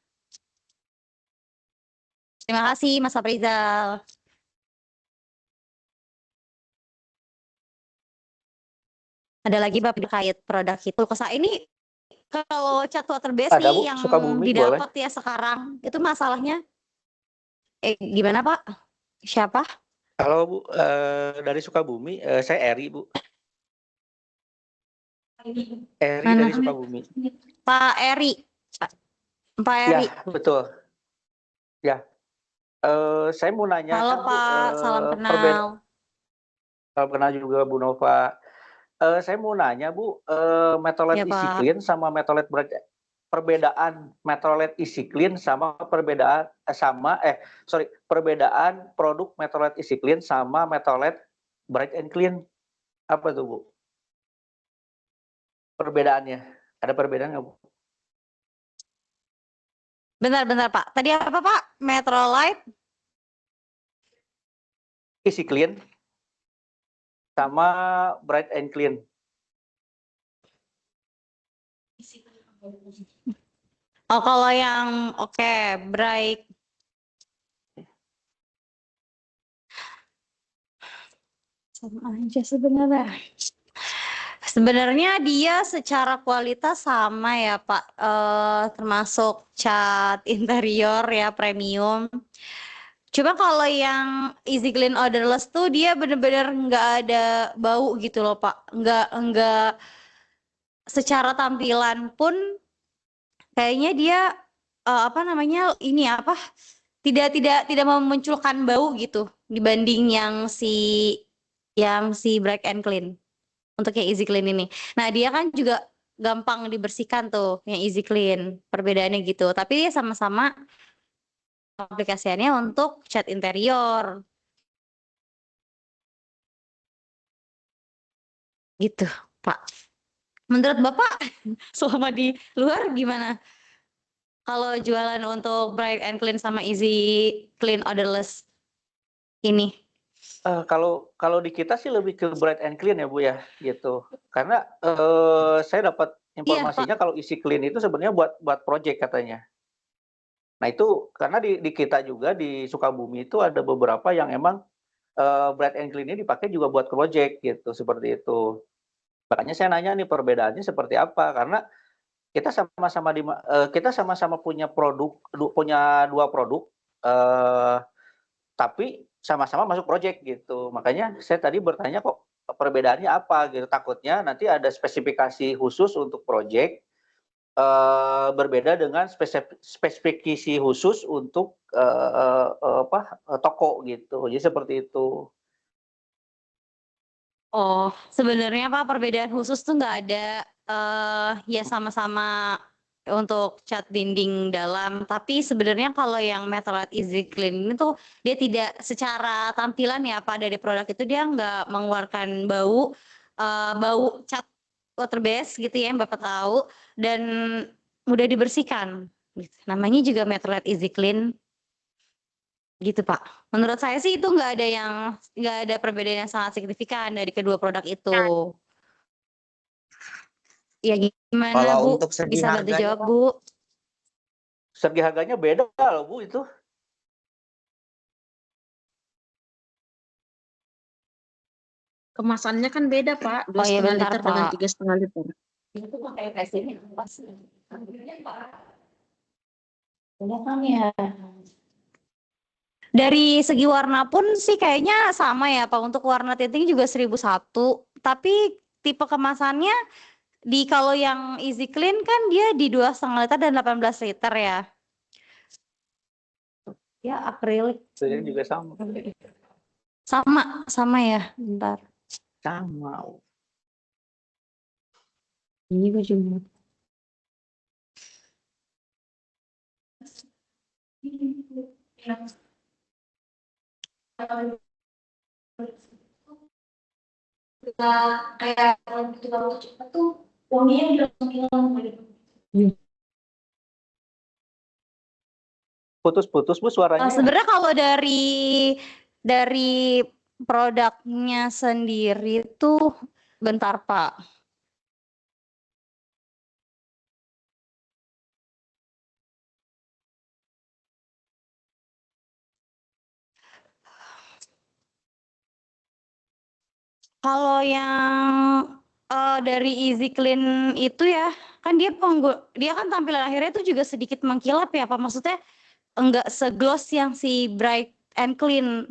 Terima kasih Mas Aprizal. Ada lagi Bapak terkait produk itu. Kosa ini kalau cat water base Ada Bu, nih yang Sukabumi boleh. didapat ya sekarang, itu masalahnya gimana Pak? Siapa? Halo Bu, dari Sukabumi, saya Eri Bu. Eri Mana? dari Sukabumi. Pak Eri. Pak Ya, Eri. betul. Ya, saya mau nanya Halo Bu, Pak, salam kenal. kenal juga Bu Nova. Saya mau nanya Bu, Ya Metrolet Easy Pak. Clean sama Metrolet perbedaan Metrolet Easy Clean sama perbedaan produk Metrolet Easy Clean sama Metrolet Bright and Clean apa tuh Bu? Perbedaannya? Ada perbedaan nggak Bu? Bentar Pak. Tadi apa Pak? Metrolite? Easy Clean sama Bright and Clean. Oh kalau yang oke, Bright. Sama aja sebenarnya. Sebenarnya dia secara kualitas sama ya Pak, termasuk cat interior ya premium. Cuma kalau yang Easy Clean Odorless tuh dia bener-bener nggak ada bau gitu loh Pak. Nggak secara tampilan pun kayaknya dia apa namanya ini apa tidak memunculkan bau gitu dibanding yang si Bright and Clean. Untuk yang Easy Clean ini. Nah, dia kan juga gampang dibersihkan tuh yang Easy Clean. Perbedaannya gitu. Tapi dia sama-sama aplikasiannya untuk cat interior. Gitu, Pak. Menurut Bapak selama di luar gimana? Kalau jualan untuk Bright and Clean sama Easy Clean Odorless ini? Kalau di kita sih lebih ke Bright and Clean ya Bu ya, gitu. Karena saya dapat Iya, informasinya Pak. kalau Easy Clean itu sebenarnya buat project katanya. Nah itu karena di kita juga di Sukabumi itu ada beberapa yang emang Bright and Clean ini dipakai juga buat project gitu, seperti itu. Makanya saya nanya nih perbedaannya seperti apa, karena kita sama-sama punya dua produk, tapi sama-sama masuk project gitu. Makanya saya tadi bertanya kok perbedaannya apa gitu. Takutnya nanti ada spesifikasi khusus untuk project, berbeda dengan spesifikasi khusus untuk toko gitu. Jadi seperti itu. Oh, sebenarnya Pak perbedaan khusus tuh nggak ada, ya sama-sama untuk cat dinding dalam, tapi sebenarnya kalau yang Metrolit Easy Clean ini tuh dia tidak secara tampilan ya Pak dari produk itu dia nggak mengeluarkan bau cat water base gitu ya yang Bapak tahu dan mudah dibersihkan gitu. Namanya juga Metrolit Easy Clean. Gitu Pak. Menurut saya sih itu nggak ada perbedaan yang sangat signifikan dari kedua produk itu. Ya gimana Kalau Bu? untuk segi Bisa bantu harganya, jawab Pak, Bu? Segi harganya beda loh Bu itu. kemasannya kan beda, Pak. Oh iya 2,5 bentar liter dengan Pak. 3,5 liter. Itu pakai resin pas. Udah kan ya. Dari segi warna pun sih kayaknya sama ya Pak. Untuk warna tinting juga 1001. Tapi tipe kemasannya kalau yang Easy Clean kan dia di 2,5 liter dan 18 liter ya. Ya akrilik. Saya juga sama. Sama ya. Bentar. Sama. Ini gue juga. Kayak kalau cepat tuh wanginya langsung hilang gitu. Putus-putus Bu suaranya. Sebenarnya kalau dari produknya sendiri tuh bentar Pak. Kalau yang dari Easy Clean itu ya, kan dia kan tampilan akhirnya itu juga sedikit mengkilap ya Pak. Maksudnya enggak segloss yang si Bright and Clean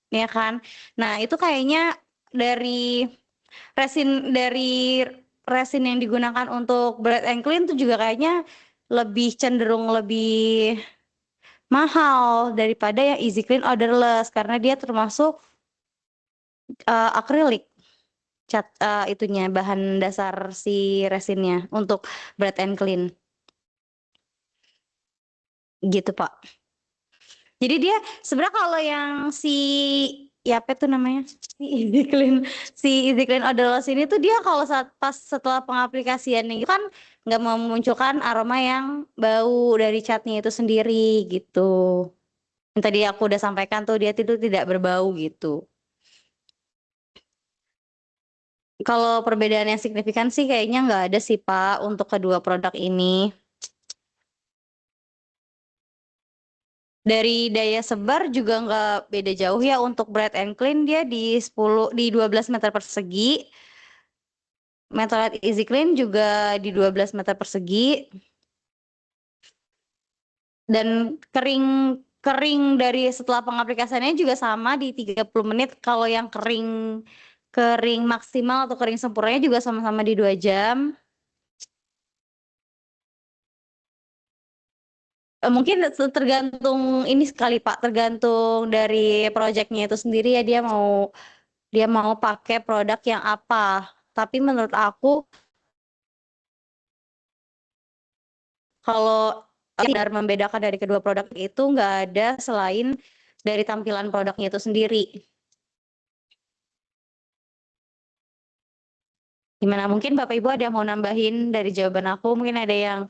ya kan. Nah, itu kayaknya dari resin yang digunakan untuk Bright and Clean itu juga kayaknya cenderung lebih mahal daripada yang Easy Clean Odorless karena dia termasuk akrilik cat itunya bahan dasar si resinnya untuk Bright and Clean. Gitu, Pak. Jadi dia sebenarnya kalau yang ya apa tuh namanya? Si Easy Clean Odorless ini tuh dia kalau pas setelah pengaplikasiannya itu kan nggak memunculkan aroma yang bau dari catnya itu sendiri gitu. Yang tadi aku udah sampaikan tuh dia itu tidak berbau gitu. Kalau perbedaan yang signifikan sih kayaknya nggak ada sih Pak untuk kedua produk ini. Dari daya sebar juga nggak beda jauh ya untuk Bright and Clean dia di 12 meter persegi. Metrolit Easy Clean juga di 12 meter persegi. Dan kering dari setelah pengaplikasiannya juga sama di 30 menit. Kalau yang kering maksimal atau kering sempurnanya juga sama-sama di 2 jam. Mungkin tergantung ini sekali Pak, tergantung dari proyeknya itu sendiri ya dia mau pakai produk yang apa. Tapi menurut aku kalau benar membedakan dari kedua produk itu nggak ada selain dari tampilan produknya itu sendiri. Gimana mungkin Bapak Ibu ada yang mau nambahin dari jawaban aku? Mungkin ada yang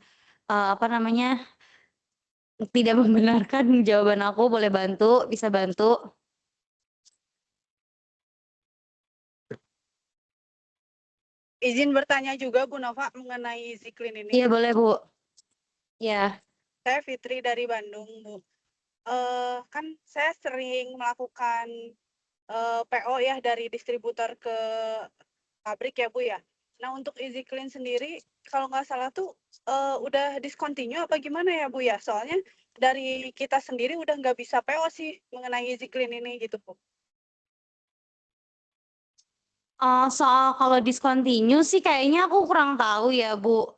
tidak membenarkan jawaban aku, boleh bisa bantu. Izin bertanya juga Bu Nova mengenai Easy Clean ini. Iya boleh Bu. Ya. Saya Fitri dari Bandung Bu. Kan saya sering melakukan PO ya dari distributor ke pabrik ya Bu ya. Nah untuk Easy Clean sendiri kalau nggak salah tuh udah discontinue apa gimana ya Bu ya? Soalnya dari kita sendiri udah nggak bisa PO sih mengenai Easy Clean ini gitu Bu. Soal kalau discontinue sih kayaknya aku kurang tahu ya Bu.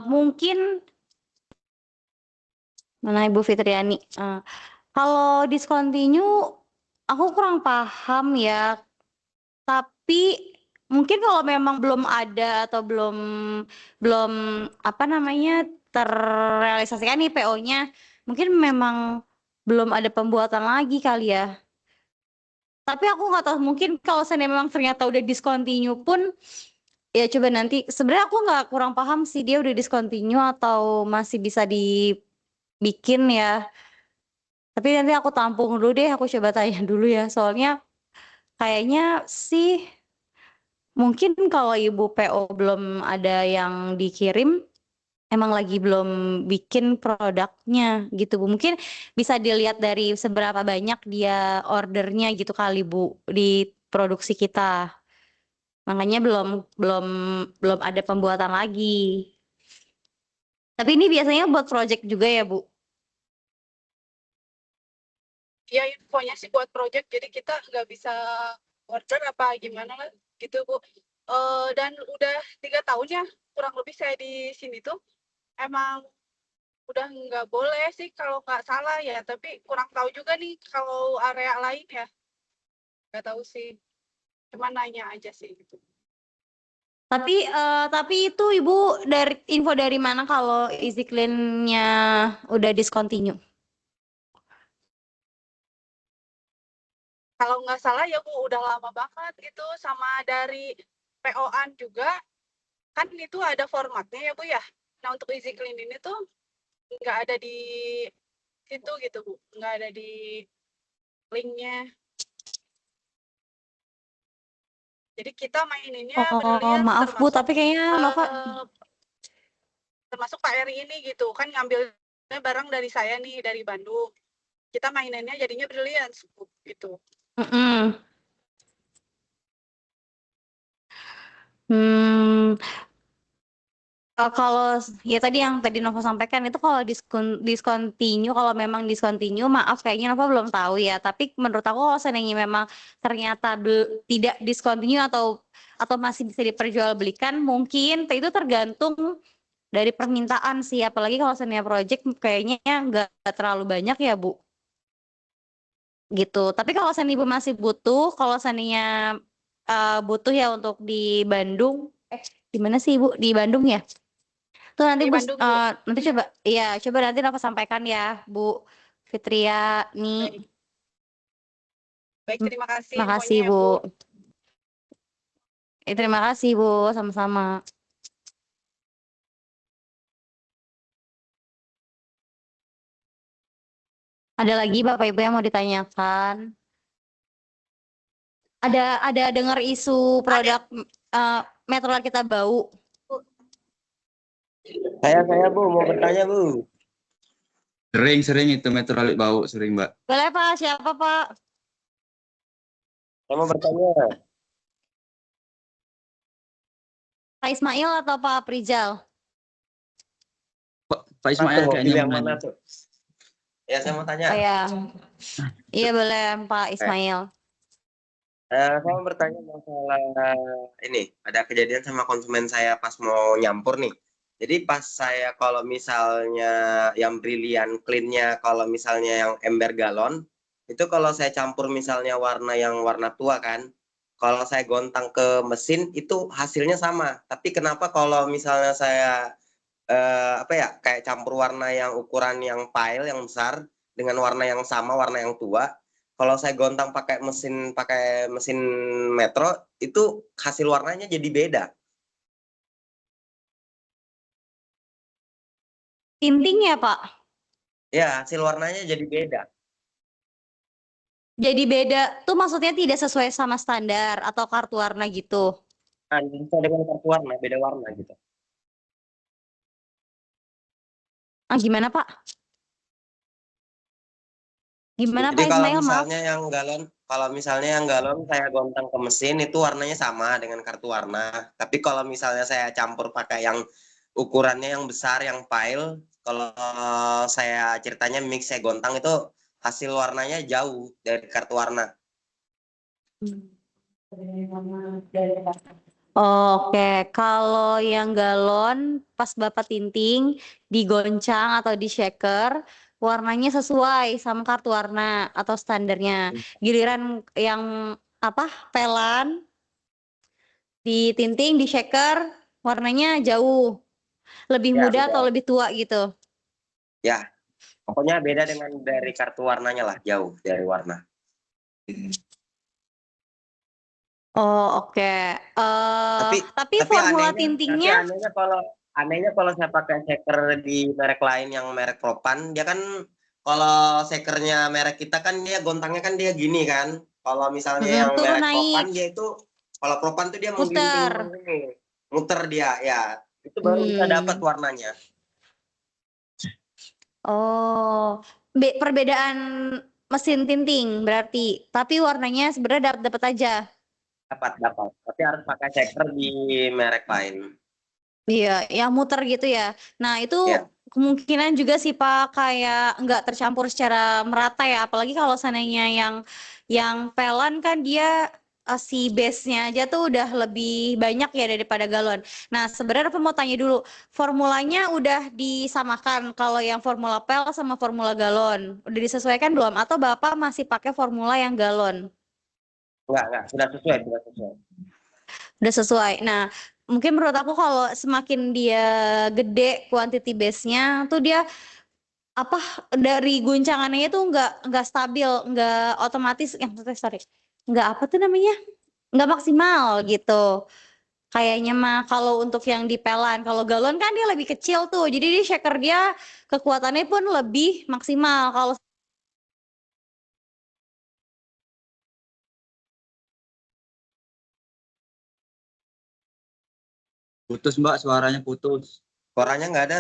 Mungkin mana Ibu Fitriani. Kalau discontinue aku kurang paham ya. Tapi mungkin kalau memang belum ada atau belum terrealisasikan nih PO-nya, mungkin memang belum ada pembuatan lagi kali ya. Tapi aku nggak tahu, mungkin kalau saya memang ternyata udah discontinue pun, ya coba nanti. Sebenarnya aku kurang paham sih dia udah discontinue atau masih bisa dibikin ya. Tapi nanti aku tampung dulu deh, aku coba tanya dulu ya. Soalnya kayaknya sih mungkin kalau Ibu PO belum ada yang dikirim, emang lagi belum bikin produknya gitu Bu. Mungkin bisa dilihat dari seberapa banyak dia ordernya gitu kali Bu. produksi kita. Makanya belum ada pembuatan lagi. Tapi ini biasanya buat project juga ya, Bu? Ya infonya sih buat project, jadi kita nggak bisa order apa gimana lah gitu Bu. Dan udah 3 tahun ya kurang lebih saya di sini tuh emang udah nggak boleh sih kalau nggak salah ya, tapi kurang tahu juga nih kalau area lain ya, nggak tahu sih, cuma nanya aja sih gitu. Tapi itu Ibu info dari mana kalau Easy Clean-nya udah discontinue? Kalau nggak salah ya Bu udah lama banget gitu, sama dari PO-an juga kan itu ada formatnya ya Bu ya. Nah untuk Easy Clean ini tuh nggak ada di situ gitu Bu, nggak ada di linknya. Jadi kita maininnya Oh, berlian maaf Bu, termasuk tapi kayaknya Nova termasuk Pak Eri ini gitu kan ngambilnya barang dari saya nih dari Bandung. Kita mainannya jadinya berlian gitu. mm-mm. Hmm, kalau ya tadi yang tadi Nova sampaikan itu kalau discontinue, kalau memang discontinue, maaf kayaknya Nova belum tahu ya. Tapi menurut aku kalau seandainya memang ternyata tidak discontinue atau masih bisa diperjualbelikan, mungkin itu tergantung dari permintaan sih. Apalagi kalau seandainya project kayaknya nggak terlalu banyak ya Bu. Gitu. Tapi kalau seandainya Ibu masih butuh, kalau seandainya butuh ya untuk di Bandung, di mana sih Ibu? Di Bandung ya? Tuh nanti Di Bu, Bandung, Bu. nanti coba nanti aku sampaikan ya Bu Fitria nih. Baik, terima kasih Makasih infonya ya Bu. Bu. Terima kasih Bu, sama-sama. Ada lagi Bapak Ibu yang mau ditanyakan? Ada dengar isu produk Metrolet kita bau? Saya Bu mau bertanya Bu. Sering itu metrolit bau sering Mbak. Boleh Pak, siapa Pak? Saya mau bertanya. Pak Ismail atau Pak Prizal? Pak Ismail Mau kayaknya pilih yang mau mana nanya. tuh? Ya saya mau tanya. Oh ya. Iya boleh Pak Ismail. Saya mau bertanya masalah ini. Ada kejadian sama konsumen saya pas mau nyampur nih. Jadi pas saya kalau misalnya yang Brilliant Clean-nya, kalau misalnya yang ember galon, itu kalau saya campur misalnya warna tua kan, kalau saya gontang ke mesin itu hasilnya sama. Tapi kenapa kalau misalnya saya kayak campur warna yang ukuran yang pile yang besar dengan warna yang sama, warna yang tua, kalau saya gontang pakai mesin Metro itu hasil warnanya jadi beda. Tinting ya Pak? Ya, hasil warnanya jadi beda. Jadi beda tuh maksudnya tidak sesuai sama standar atau kartu warna gitu? Nah, bisa dengan kartu warna, beda warna gitu. Gimana Pak? Gimana Jadi Pak kalau Ismail, maaf? misalnya yang galon saya gontang ke mesin itu warnanya sama dengan kartu warna. Tapi kalau misalnya saya campur pakai yang ukurannya yang besar, yang pile, kalau saya ceritanya mix saya gontang itu hasil warnanya jauh dari kartu warna. Oke, kalau yang galon pas Bapak tinting digoncang atau di shaker, warnanya sesuai sama kartu warna atau standarnya. Giliran yang pelan ditinting di shaker, warnanya jauh, lebih Ya, muda beda. atau lebih tua gitu. Ya, pokoknya beda dengan dari kartu warnanya lah, jauh dari warna. Oh, oke. Tapi formula tintingnya anehnya kalau saya pakai shaker di merek lain yang merek Propan, dia kan kalau shakernya merek kita kan dia gontangnya kan dia gini kan. Kalau misalnya yang turun merek Propan naik, dia itu kalau Propan tuh dia muter. menggunting ini, muter dia ya. Itu baru bisa dapat warnanya. Oh, perbedaan mesin tinting berarti, tapi warnanya sebenarnya dapat aja. Dapat. Tapi harus pakai checker di merek lain. Iya, yang muter gitu ya. Nah, itu Iya. kemungkinan juga sih Pak kayak nggak tercampur secara merata ya. Apalagi kalau seandainya yang pelan kan dia si base-nya aja tuh udah lebih banyak ya daripada galon. Nah, sebenarnya aku mau tanya dulu, formulanya udah disamakan kalau yang formula pel sama formula galon. Udah disesuaikan belum? Atau Bapak masih pakai formula yang galon? Enggak, sudah sesuai. Udah sesuai. Nah, mungkin menurut aku kalau semakin dia gede quantity base-nya tuh dia apa dari guncangannya itu nggak stabil, nggak otomatis sorry. Nggak apa tuh namanya? Nggak maksimal gitu. Kayaknya mah kalau untuk yang di pelan, kalau galon kan dia lebih kecil tuh. Jadi dia shaker dia kekuatannya pun lebih maksimal. Kalau Putus Mbak, suaranya putus. Suaranya nggak ada.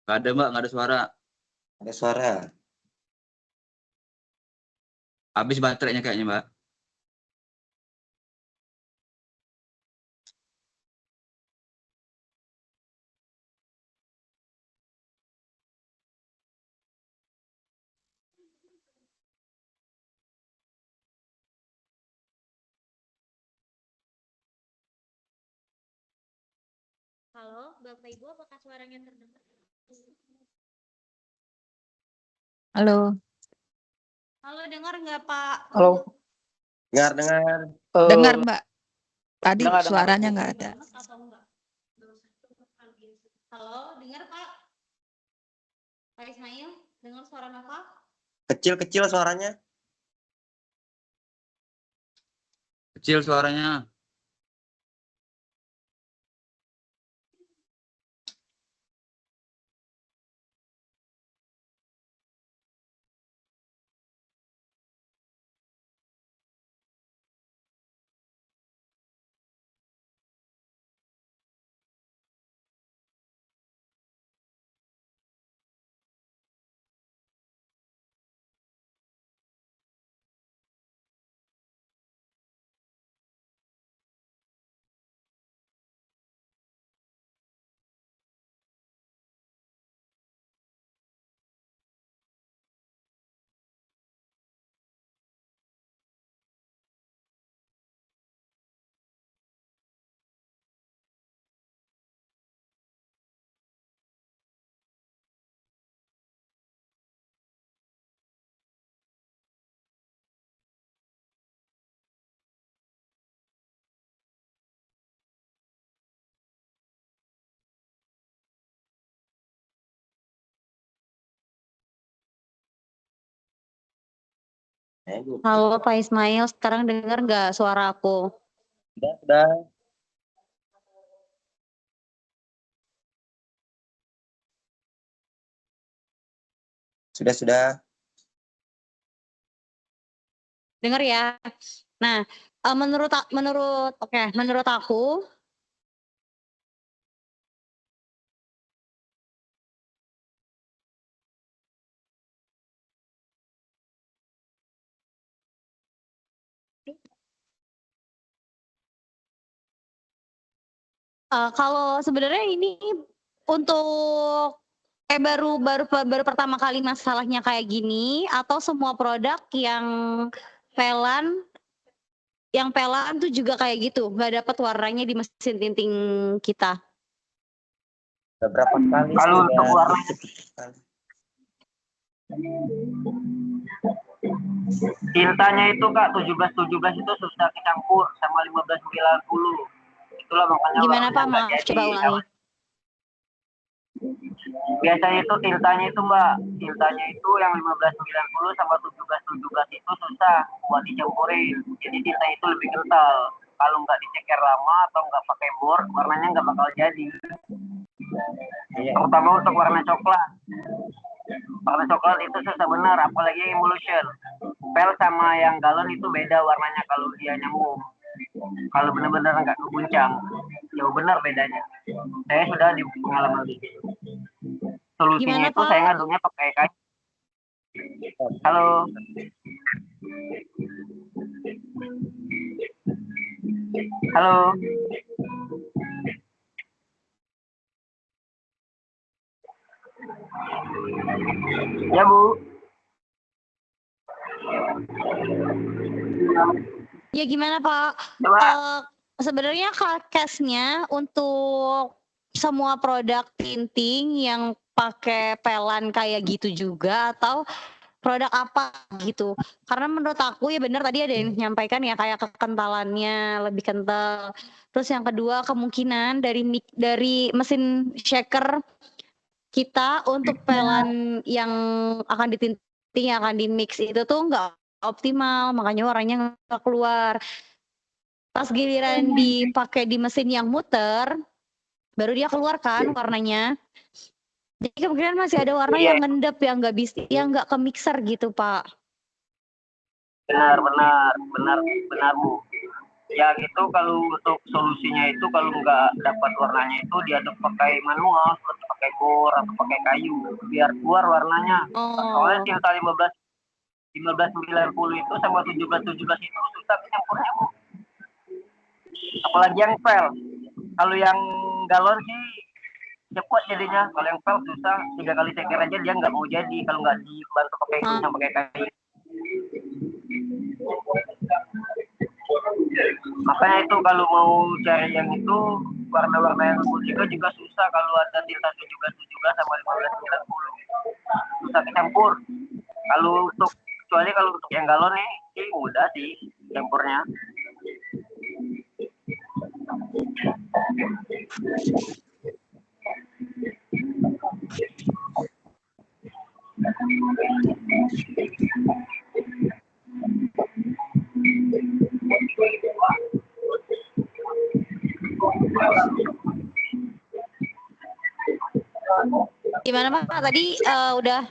Nggak ada Mbak, nggak ada suara. Ada suara. Habis baterainya kayaknya Mbak. halo, Bapak Ibu apakah suaranya terdengar? Halo, Halo, dengar nggak Pak? Halo. Dengar. dengar Mbak. Tadi dengar. suaranya nggak ada. Atau enggak? Halo, dengar Pak? Pak Ismail, dengar suara Bapak? Kecil suaranya. Kecil suaranya. Halo Pak Ismail, sekarang dengar nggak suara aku? Sudah. Sudah. Dengar ya. Nah, menurut aku kalau sebenarnya ini untuk baru pertama kali masalahnya kayak gini atau semua produk pelan yang pelan tuh juga kayak gitu, nggak dapat warnanya di mesin tinting kita. Beberapa kali Kalau untuk warna tintanya itu Kak 17 itu susah kecampur sama 1590. Itulah makanya Gimana warnanya Pak? nggak Maaf, jadi. coba ulangi. Biasanya itu tintanya itu Mbak, tintanya itu yang 1590 sama 1717 itu susah buat dicampurin. Jadi tinta itu lebih kental. Kalau nggak diceker lama atau nggak pakai bor, warnanya nggak bakal jadi. Terutama untuk warna coklat. Warna coklat itu susah benar, apalagi emulsion. Pel sama yang galon itu beda warnanya kalau dia nyambung. Kalau benar-benar nggak keguncang, jauh benar bedanya. Saya sudah di pengalaman itu. Solusinya Gimana itu saya Pak? ngaduknya pakai kayu. Halo. Halo. Ya, Bu. Ya gimana Pak? Coba. Sebenarnya case-nya untuk semua produk printing yang pakai pelan kayak gitu juga atau produk apa gitu? Karena menurut aku ya benar tadi ada yang menyampaikan ya kayak kekentalannya lebih kental. Terus yang kedua kemungkinan dari mesin shaker kita untuk pelan yang akan ditinting, yang akan di-mix itu tuh nggak optimal, makanya warnanya nggak keluar. Pas giliran dipakai di mesin yang muter, baru dia keluar kan warnanya. Jadi kemungkinan masih ada warna Iya. yang ngendap, yang nggak yang nggak ke mixer gitu, Pak. Benar, Bu. Ya gitu kalau untuk solusinya itu kalau nggak dapat warnanya itu diaduk pakai manual seperti pakai bor atau pakai kayu biar keluar warnanya. Soalnya Oh. tinta 1590 itu sama 1717 itu susah campurnya, Bu. Apalagi yang pel. Kalau yang galon sih cepat jadinya. Kalau yang pel susah, 3 kali ceker aja dia nggak mau jadi kalau nggak dibantu pakai pakai kayu. Makanya itu kalau mau cari yang itu warna-warna yang juga susah kalau ada tinta 1717 sama 1590 susah kecampur. Kalau kecuali kalau untuk yang galon nih sih mudah sih campurnya. Gimana Pak? Tadi udah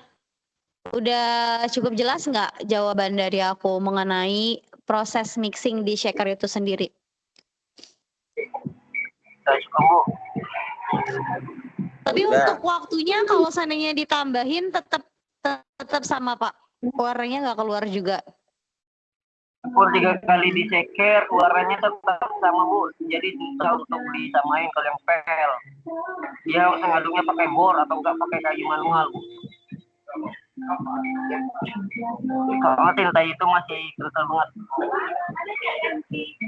cukup jelas nggak jawaban dari aku mengenai proses mixing di shaker itu sendiri? Tapi untuk waktunya kalau seandainya ditambahin tetap sama Pak, warnanya nggak keluar juga. Campur 3 kali diceker warnanya tetap sama, Bu. Jadi susah untuk disamain kalau yang pel. Dia ngaduknya pakai bor atau enggak pakai kayu manual, Bu. Kalau tinta itu masih kental banget.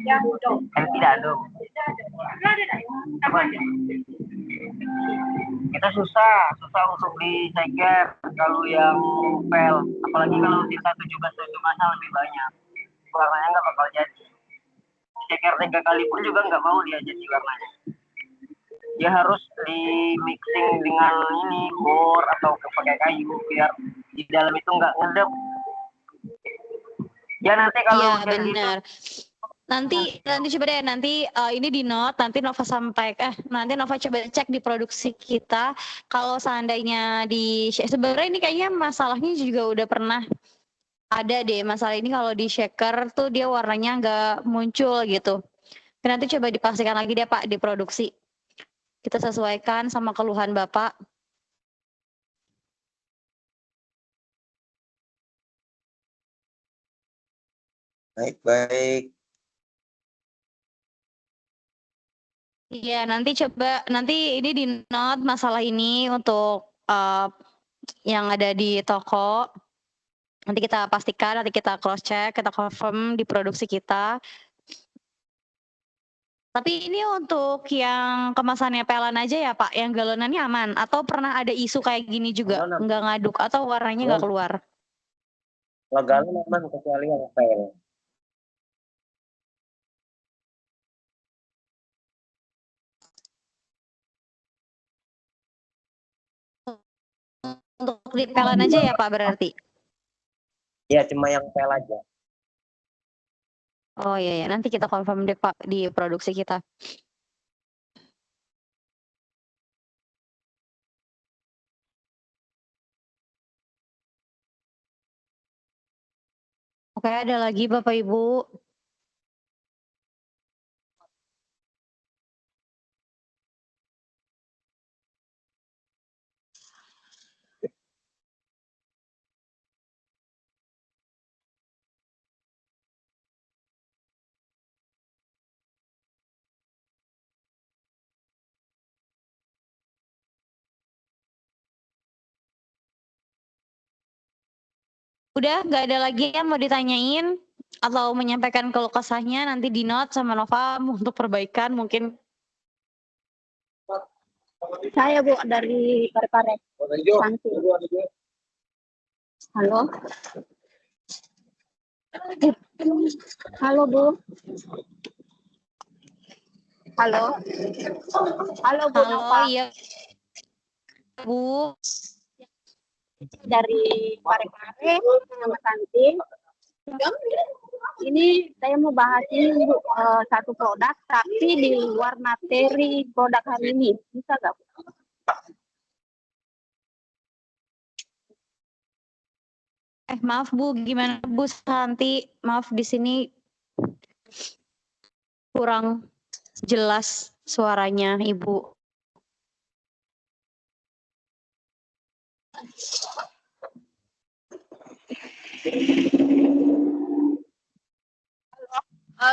Yang tidak aduk. Kita susah untuk diceker kalau yang pel. Apalagi kalau tinta 1717 lebih banyak. Warnanya nggak bakal jadi. Ceker 3 kali pun juga nggak mau dia jadi warnanya. Dia harus di mixing dengan ini bor atau pakai kayu biar di dalam itu nggak ngedep. Ya nanti kalau ya benar. Nanti coba deh ini di note nanti Nova nanti Nova coba cek di produksi kita kalau seandainya sebenarnya ini kayaknya masalahnya juga udah pernah ada deh masalah ini kalau di shaker tuh dia warnanya nggak muncul gitu. Nanti coba dipastikan lagi deh Pak di produksi. Kita sesuaikan sama keluhan Bapak. Baik. Iya, nanti ini di note masalah ini untuk yang ada di toko. Nanti kita pastikan, nanti kita cross check, kita confirm di produksi kita. Tapi ini untuk yang kemasannya pelan aja ya Pak, yang galonannya aman? Atau pernah ada isu kayak gini juga, nggak ngaduk atau warnanya nggak keluar? Kalau galon aman kecuali yang pel. Untuk di pelan aja ya Pak berarti? Ya cuma yang pel aja. Oh iya, nanti kita confirm deh Pak di produksi kita. Oke, ada lagi Bapak Ibu. Udah nggak ada lagi yang mau ditanyain atau menyampaikan keluh kesahnya nanti di note sama Nova untuk perbaikan mungkin. Saya Bu dari Parepare. Santi. Halo. Halo Bu. Halo. Halo Bu Halo, Nova. iya Bu. Dari Parepare nama Santi. Ini saya mau bahas ini Bu, satu produk tapi di luar materi produk hari ini. Bisa nggak Bu? Maaf Bu, gimana Bu Santi? Maaf di sini kurang jelas suaranya Ibu.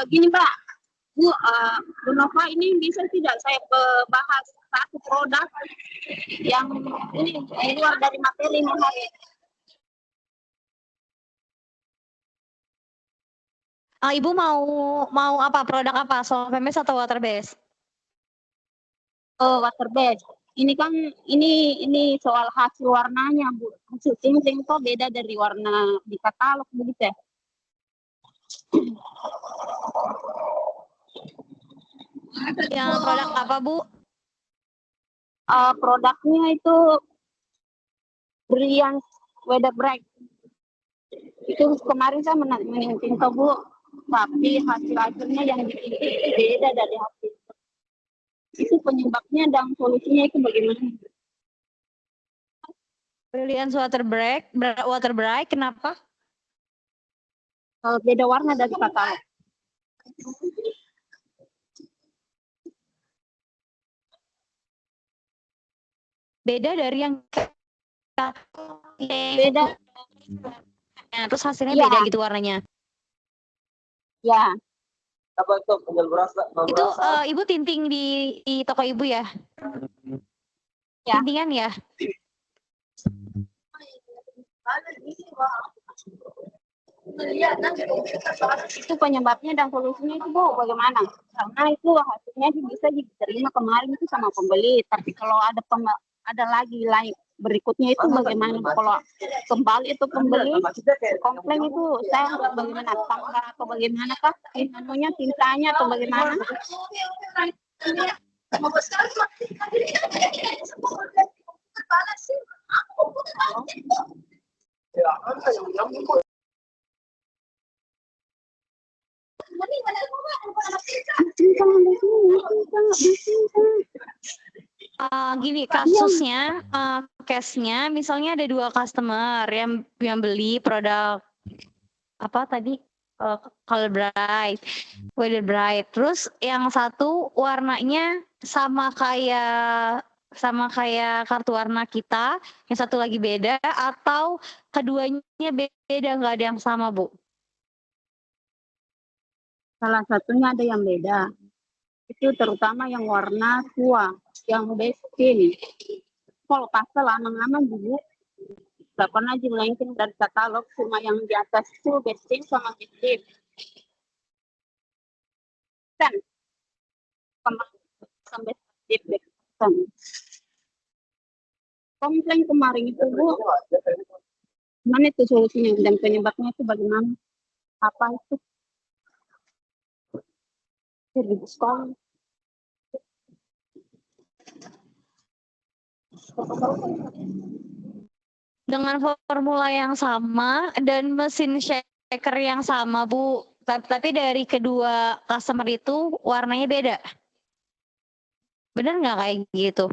Gini Mbak, Bu Nova ini bisa tidak saya bahas satu produk yang ini di luar dari materi ini hari. Ibu mau apa? Produk apa? Solar PMS atau water base? Water base. Ini kan ini soal hasil warnanya Bu. Hasil cincin kok beda dari warna di katalog begitu ya? Yang produk apa Bu? Produknya itu Brilliant Weather Bright. Itu kemarin saya meninting ke Bu, tapi hasilnya yang ditinting itu beda dari hasil. Itu penyebabnya dan solusinya itu bagaimana? Brilliant water bright, kenapa? Beda warna dari katalog. Beda dari yang Beda. Nah, terus hasilnya Ya. beda gitu warnanya. Ya. Apa itu penjual beras? Itu Ibu tinting di toko Ibu ya? Ya. Tintingan ya? Itu penyebabnya dan solusinya itu Bu bagaimana? Karena itu hasilnya bisa diterima kemarin itu sama pembeli, tapi kalau ada lagi lain berikutnya itu bagaimana? Kalau kembali itu pembeli komplain itu saya bagaimana? Tanggal atau bagaimana kah? Namanya tintanya atau bagaimana? Gini kasusnya, case-nya misalnya ada 2 customer yang beli produk apa tadi, Color Bright, Weather Bright. Terus yang satu warnanya sama kayak kartu warna kita, yang satu lagi beda atau keduanya beda nggak ada yang sama Bu? Salah satunya ada yang beda. Itu terutama yang warna tua, yang base pink. Kalau pastel aman-aman dulu. Gak pernah dilanjutin dari katalog, cuma yang di atas itu base pink sama base pink. Kan? Sampai base pink. Komplain kemarin itu Bu, mana itu solusinya dan penyebabnya itu bagaimana? Apa itu? Sekolah. Dengan formula yang sama dan mesin shaker yang sama Bu, tapi dari kedua customer itu warnanya beda. Bener nggak kayak gitu?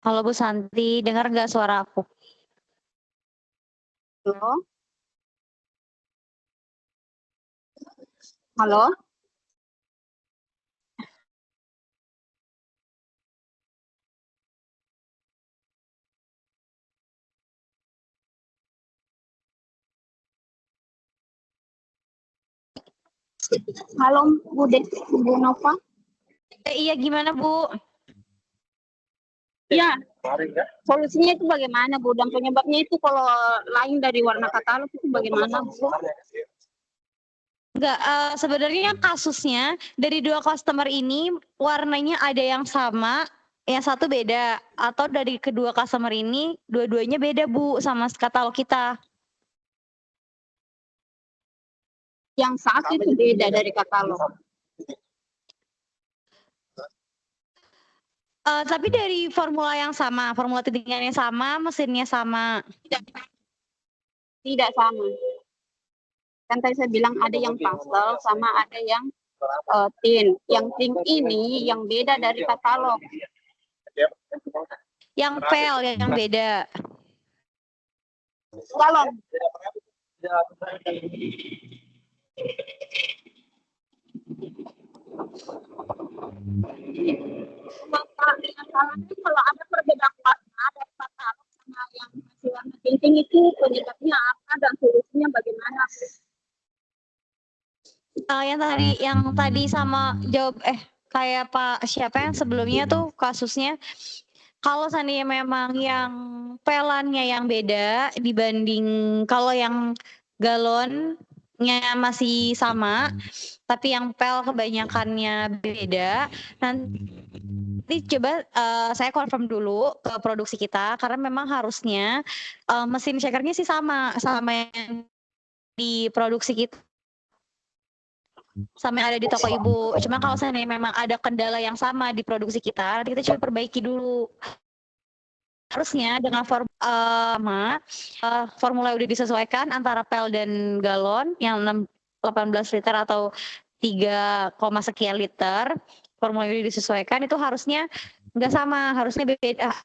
Halo Bu Santi, dengar nggak suara aku? Halo? Halo? Halo Bu Nova. Iya gimana Bu? Ya, solusinya itu bagaimana Bu? Dan penyebabnya itu kalau lain dari warna katalog itu bagaimana Bu? Enggak, sebenarnya kasusnya dari 2 customer ini warnanya ada yang sama, yang satu beda, atau dari kedua customer ini dua-duanya beda Bu sama katalog kita. Yang satu itu beda dari katalog. Tapi dari formula yang sama, formula titiknya sama, mesinnya sama. Tidak sama. Kan tadi saya bilang ada yang pastel sama ada yang tin. Yang tin ini yang beda dari katalog. Yang pel yang beda. Galon. Masalahnya kalau ada perbedaan warna dari katalog sama yang masih warna tinting itu penyebabnya apa dan solusinya bagaimana? Yang tadi sama jawab kayak Pak siapa yang sebelumnya tuh kasusnya, kalau seandainya memang yang pelannya yang beda dibanding kalau yang galonnya masih sama, tapi yang pel kebanyakannya beda, nanti coba saya confirm dulu ke produksi kita karena memang harusnya mesin shakernya sih sama yang di produksi kita. Sama yang ada di toko Ibu. Cuma kalau seandainya memang ada kendala yang sama di produksi kita, nanti kita coba perbaiki dulu. Harusnya dengan formula udah disesuaikan antara pel dan galon yang 18 liter atau 3, sekian liter, formula udah disesuaikan itu harusnya nggak sama, harusnya beda.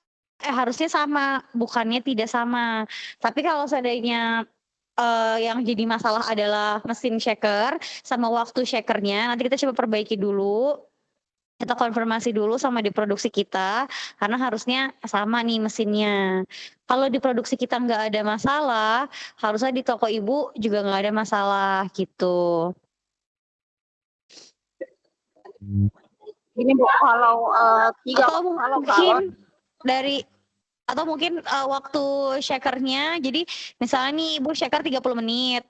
Harusnya sama, bukannya tidak sama. Tapi kalau seandainya yang jadi masalah adalah mesin shaker sama waktu shakernya, nanti kita coba perbaiki dulu. Kita konfirmasi dulu sama di produksi kita, karena harusnya sama nih mesinnya. Kalau di produksi kita nggak ada masalah, harusnya di toko Ibu juga nggak ada masalah gitu. Ini Bu, kalau atau mungkin waktu shakernya, jadi misalnya nih Ibu shaker 30 menit,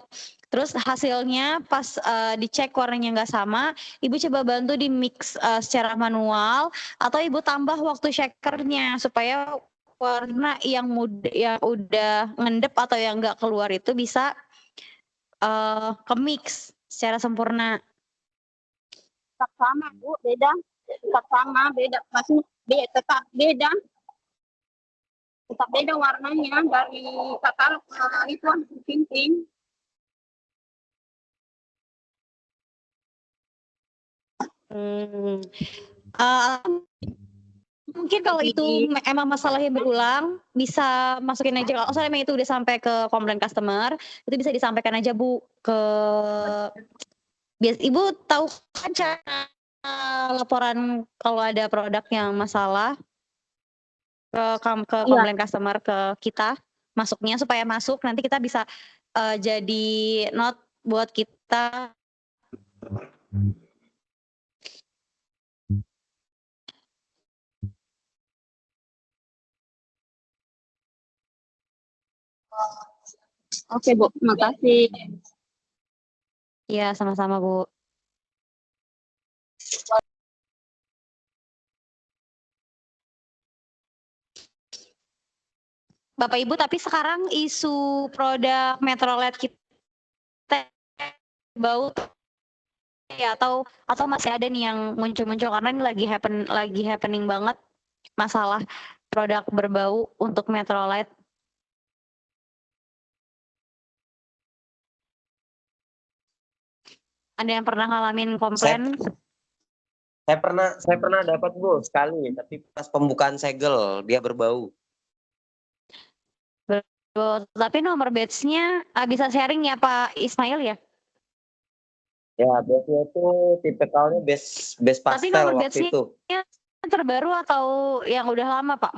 terus hasilnya pas dicek warnanya nggak sama, Ibu coba bantu di mix secara manual, atau Ibu tambah waktu shakernya supaya warna yang udah ngendep atau yang nggak keluar itu bisa ke mix secara sempurna. tetap sama Bu, beda. Tetap sama, beda. Maksudnya tetap beda. Tetap beda warnanya dari katalog itu tinting. Mungkin kalau itu emang masalahnya berulang, bisa masukin aja. Kalau misalnya itu udah sampai ke komplain customer, itu bisa disampaikan aja Bu ke Ibu tahu kan cara laporan kalau ada produk yang masalah ke komplain customer ke kita masuknya, supaya masuk nanti kita bisa jadi note buat kita. Oke Bu, makasih. Iya, sama-sama Bu. Bapak Ibu, tapi sekarang isu produk Metrolet kita bau ya, atau masih ada nih yang muncul-muncul, karena ini lagi happening banget masalah produk berbau untuk Metrolet. Ada yang pernah ngalamin komplain? Saya pernah dapat Bu sekali, tapi pas pembukaan segel dia berbau. Tapi nomor batch-nya bisa sharing ya Pak Ismail ya? Ya, batch-nya itu tipikalnya batch Tapi pastel nomor waktu batch-nya itu. terbaru atau yang udah lama Pak?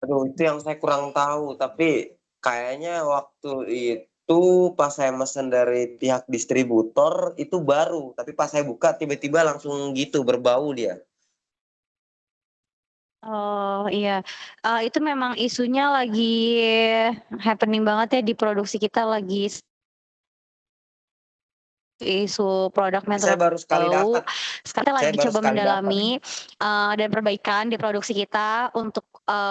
Aduh, itu yang saya kurang tahu, tapi kayaknya waktu itu pas saya mesen dari pihak distributor itu baru, tapi pas saya buka tiba-tiba langsung gitu berbau dia. Oh iya, itu memang isunya lagi happening banget ya di produksi kita, lagi isu produk Saya baru sekali bau. dapat. Sekarang kita Saya lagi baru coba sekali dapat. mendalami dan perbaikan di produksi kita untuk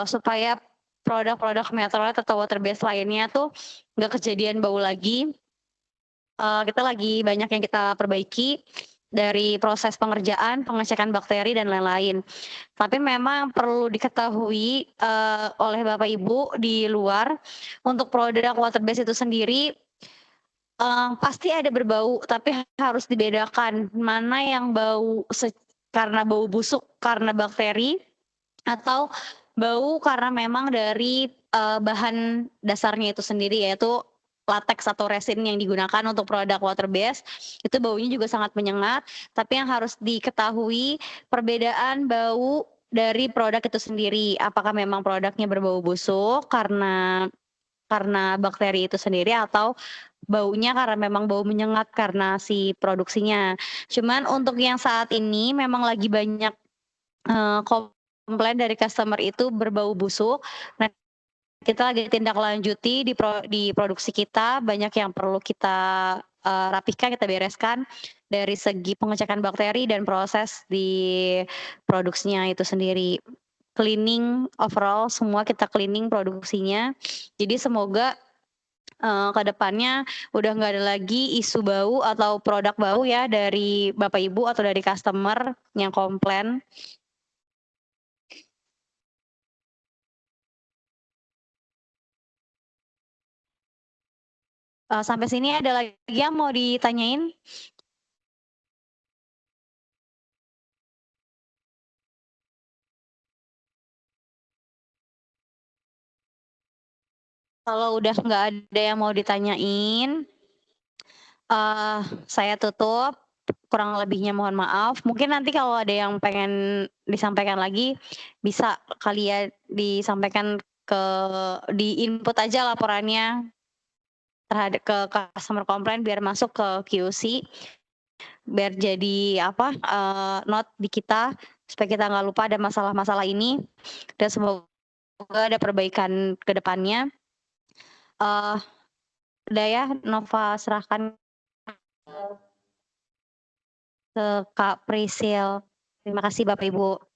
supaya produk-produk Metrolet atau water base lainnya tuh nggak kejadian bau lagi. Kita lagi banyak yang kita perbaiki dari proses pengerjaan, pengecekan bakteri dan lain-lain. Tapi memang perlu diketahui oleh Bapak Ibu di luar, untuk produk water base itu sendiri pasti ada berbau, tapi harus dibedakan mana yang bau karena bau busuk karena bakteri, atau bau karena memang dari bahan dasarnya itu sendiri, yaitu latex atau resin yang digunakan untuk produk water base. Itu baunya juga sangat menyengat, tapi yang harus diketahui perbedaan bau dari produk itu sendiri. Apakah memang produknya berbau busuk karena bakteri itu sendiri, atau baunya karena memang bau menyengat karena si produksinya. Cuman untuk yang saat ini memang lagi banyak komplain dari customer itu berbau busuk. Nah, kita lagi tindak lanjuti di produksi kita, banyak yang perlu kita rapihkan, kita bereskan dari segi pengecekan bakteri dan proses di produksinya itu sendiri. Cleaning overall semua kita cleaning produksinya. Jadi semoga ke depannya udah nggak ada lagi isu bau atau produk bau ya dari Bapak Ibu atau dari customer yang komplain. Sampai sini ada lagi yang mau ditanyain? Kalau udah nggak ada yang mau ditanyain, saya tutup. Kurang lebihnya mohon maaf. Mungkin nanti kalau ada yang pengen disampaikan lagi, bisa kali ya disampaikan di input aja laporannya terhadap ke customer komplain biar masuk ke QC, biar jadi note di kita supaya kita nggak lupa ada masalah-masalah ini, dan semoga ada perbaikan ke depannya. Udah ya, Nova serahkan ke Kak Prisil. Terima kasih Bapak Ibu.